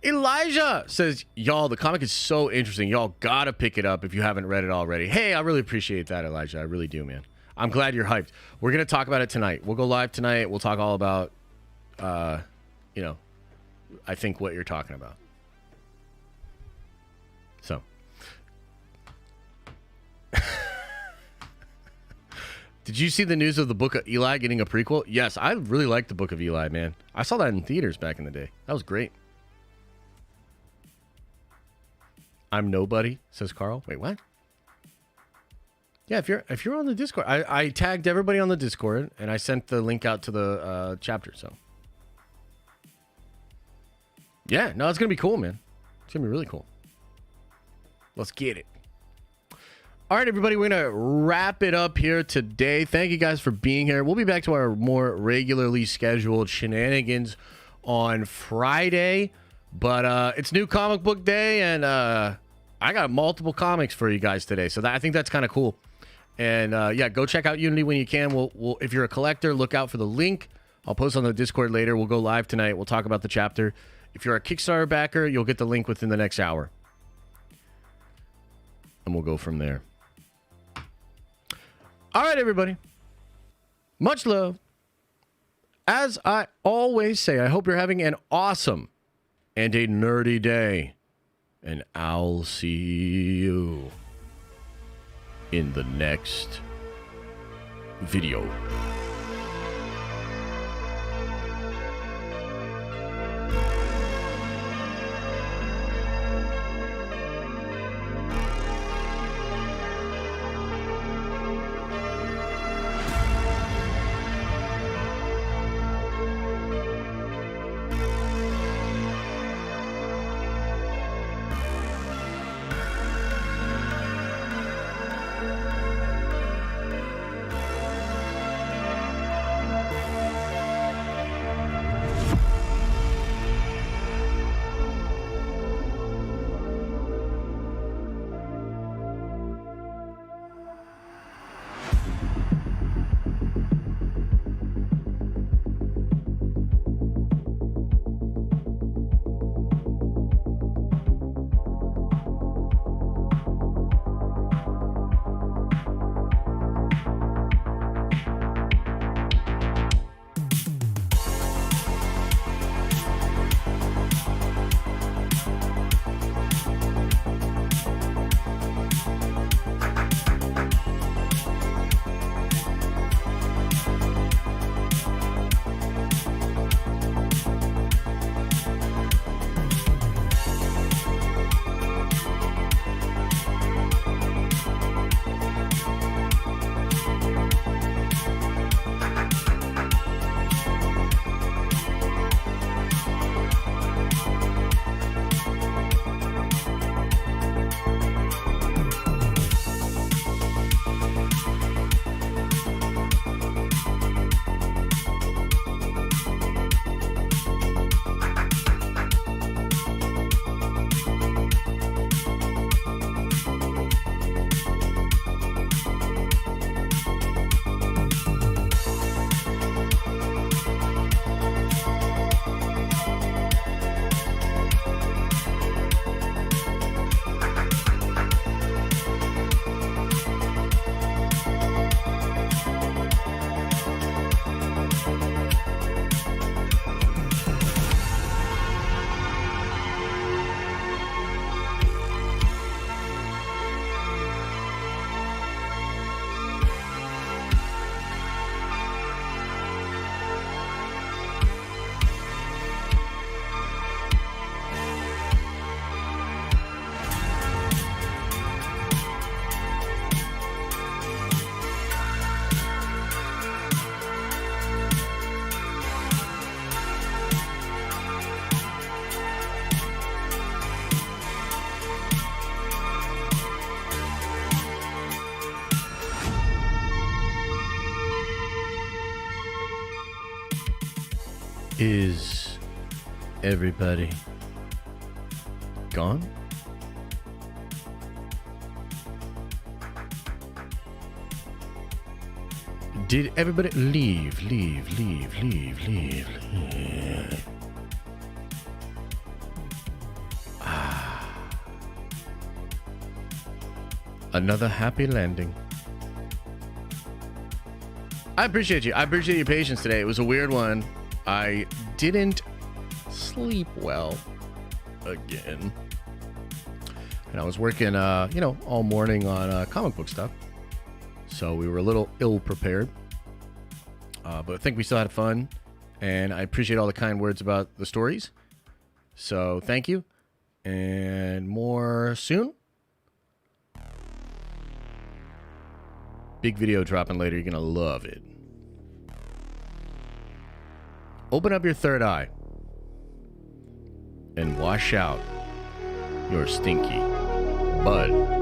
Speaker 1: Elijah says, y'all, the comic is so interesting. Y'all gotta pick it up if you haven't read it already. Hey, I really appreciate that, Elijah. I really do, man. I'm glad you're hyped. We're going to talk about it tonight. We'll go live tonight. We'll talk all about, you know, I think what you're talking about. So. Did you see the news of the Book of Eli getting a prequel? Yes, I really liked the Book of Eli, man. I saw that in theaters back in the day. That was great. I'm nobody, says Carl. Wait, what? Yeah, if you're on the Discord, I tagged everybody on the Discord and I sent the link out to the chapter. So yeah, no, it's gonna be cool, man. It's gonna be really cool. Let's get it. All right, everybody, we're gonna wrap it up here today. Thank you guys for being here. We'll be back to our more regularly scheduled shenanigans on Friday, but it's New Comic Book Day, and I got multiple comics for you guys today, so I think that's kind of cool. And yeah, go check out Unity when you can. We'll if you're a collector, look out for the link. I'll post on the Discord later. We'll go live tonight. We'll talk about the chapter. If you're a Kickstarter backer, you'll get the link within the next hour. And we'll go from there. All right, everybody. Much love. As I always say, I hope you're having an awesome and a nerdy day. And I'll see you in the next video. Is everybody gone? Did everybody leave? Another happy landing. I appreciate you. I appreciate your patience today. It was a weird one. I didn't sleep well again. And I was working, all morning on comic book stuff. So we were a little ill-prepared. But I think we still had fun. And I appreciate all the kind words about the stories. So thank you. And more soon. Big video dropping later. You're going to love it. Open up your third eye. And wash out your stinky bud.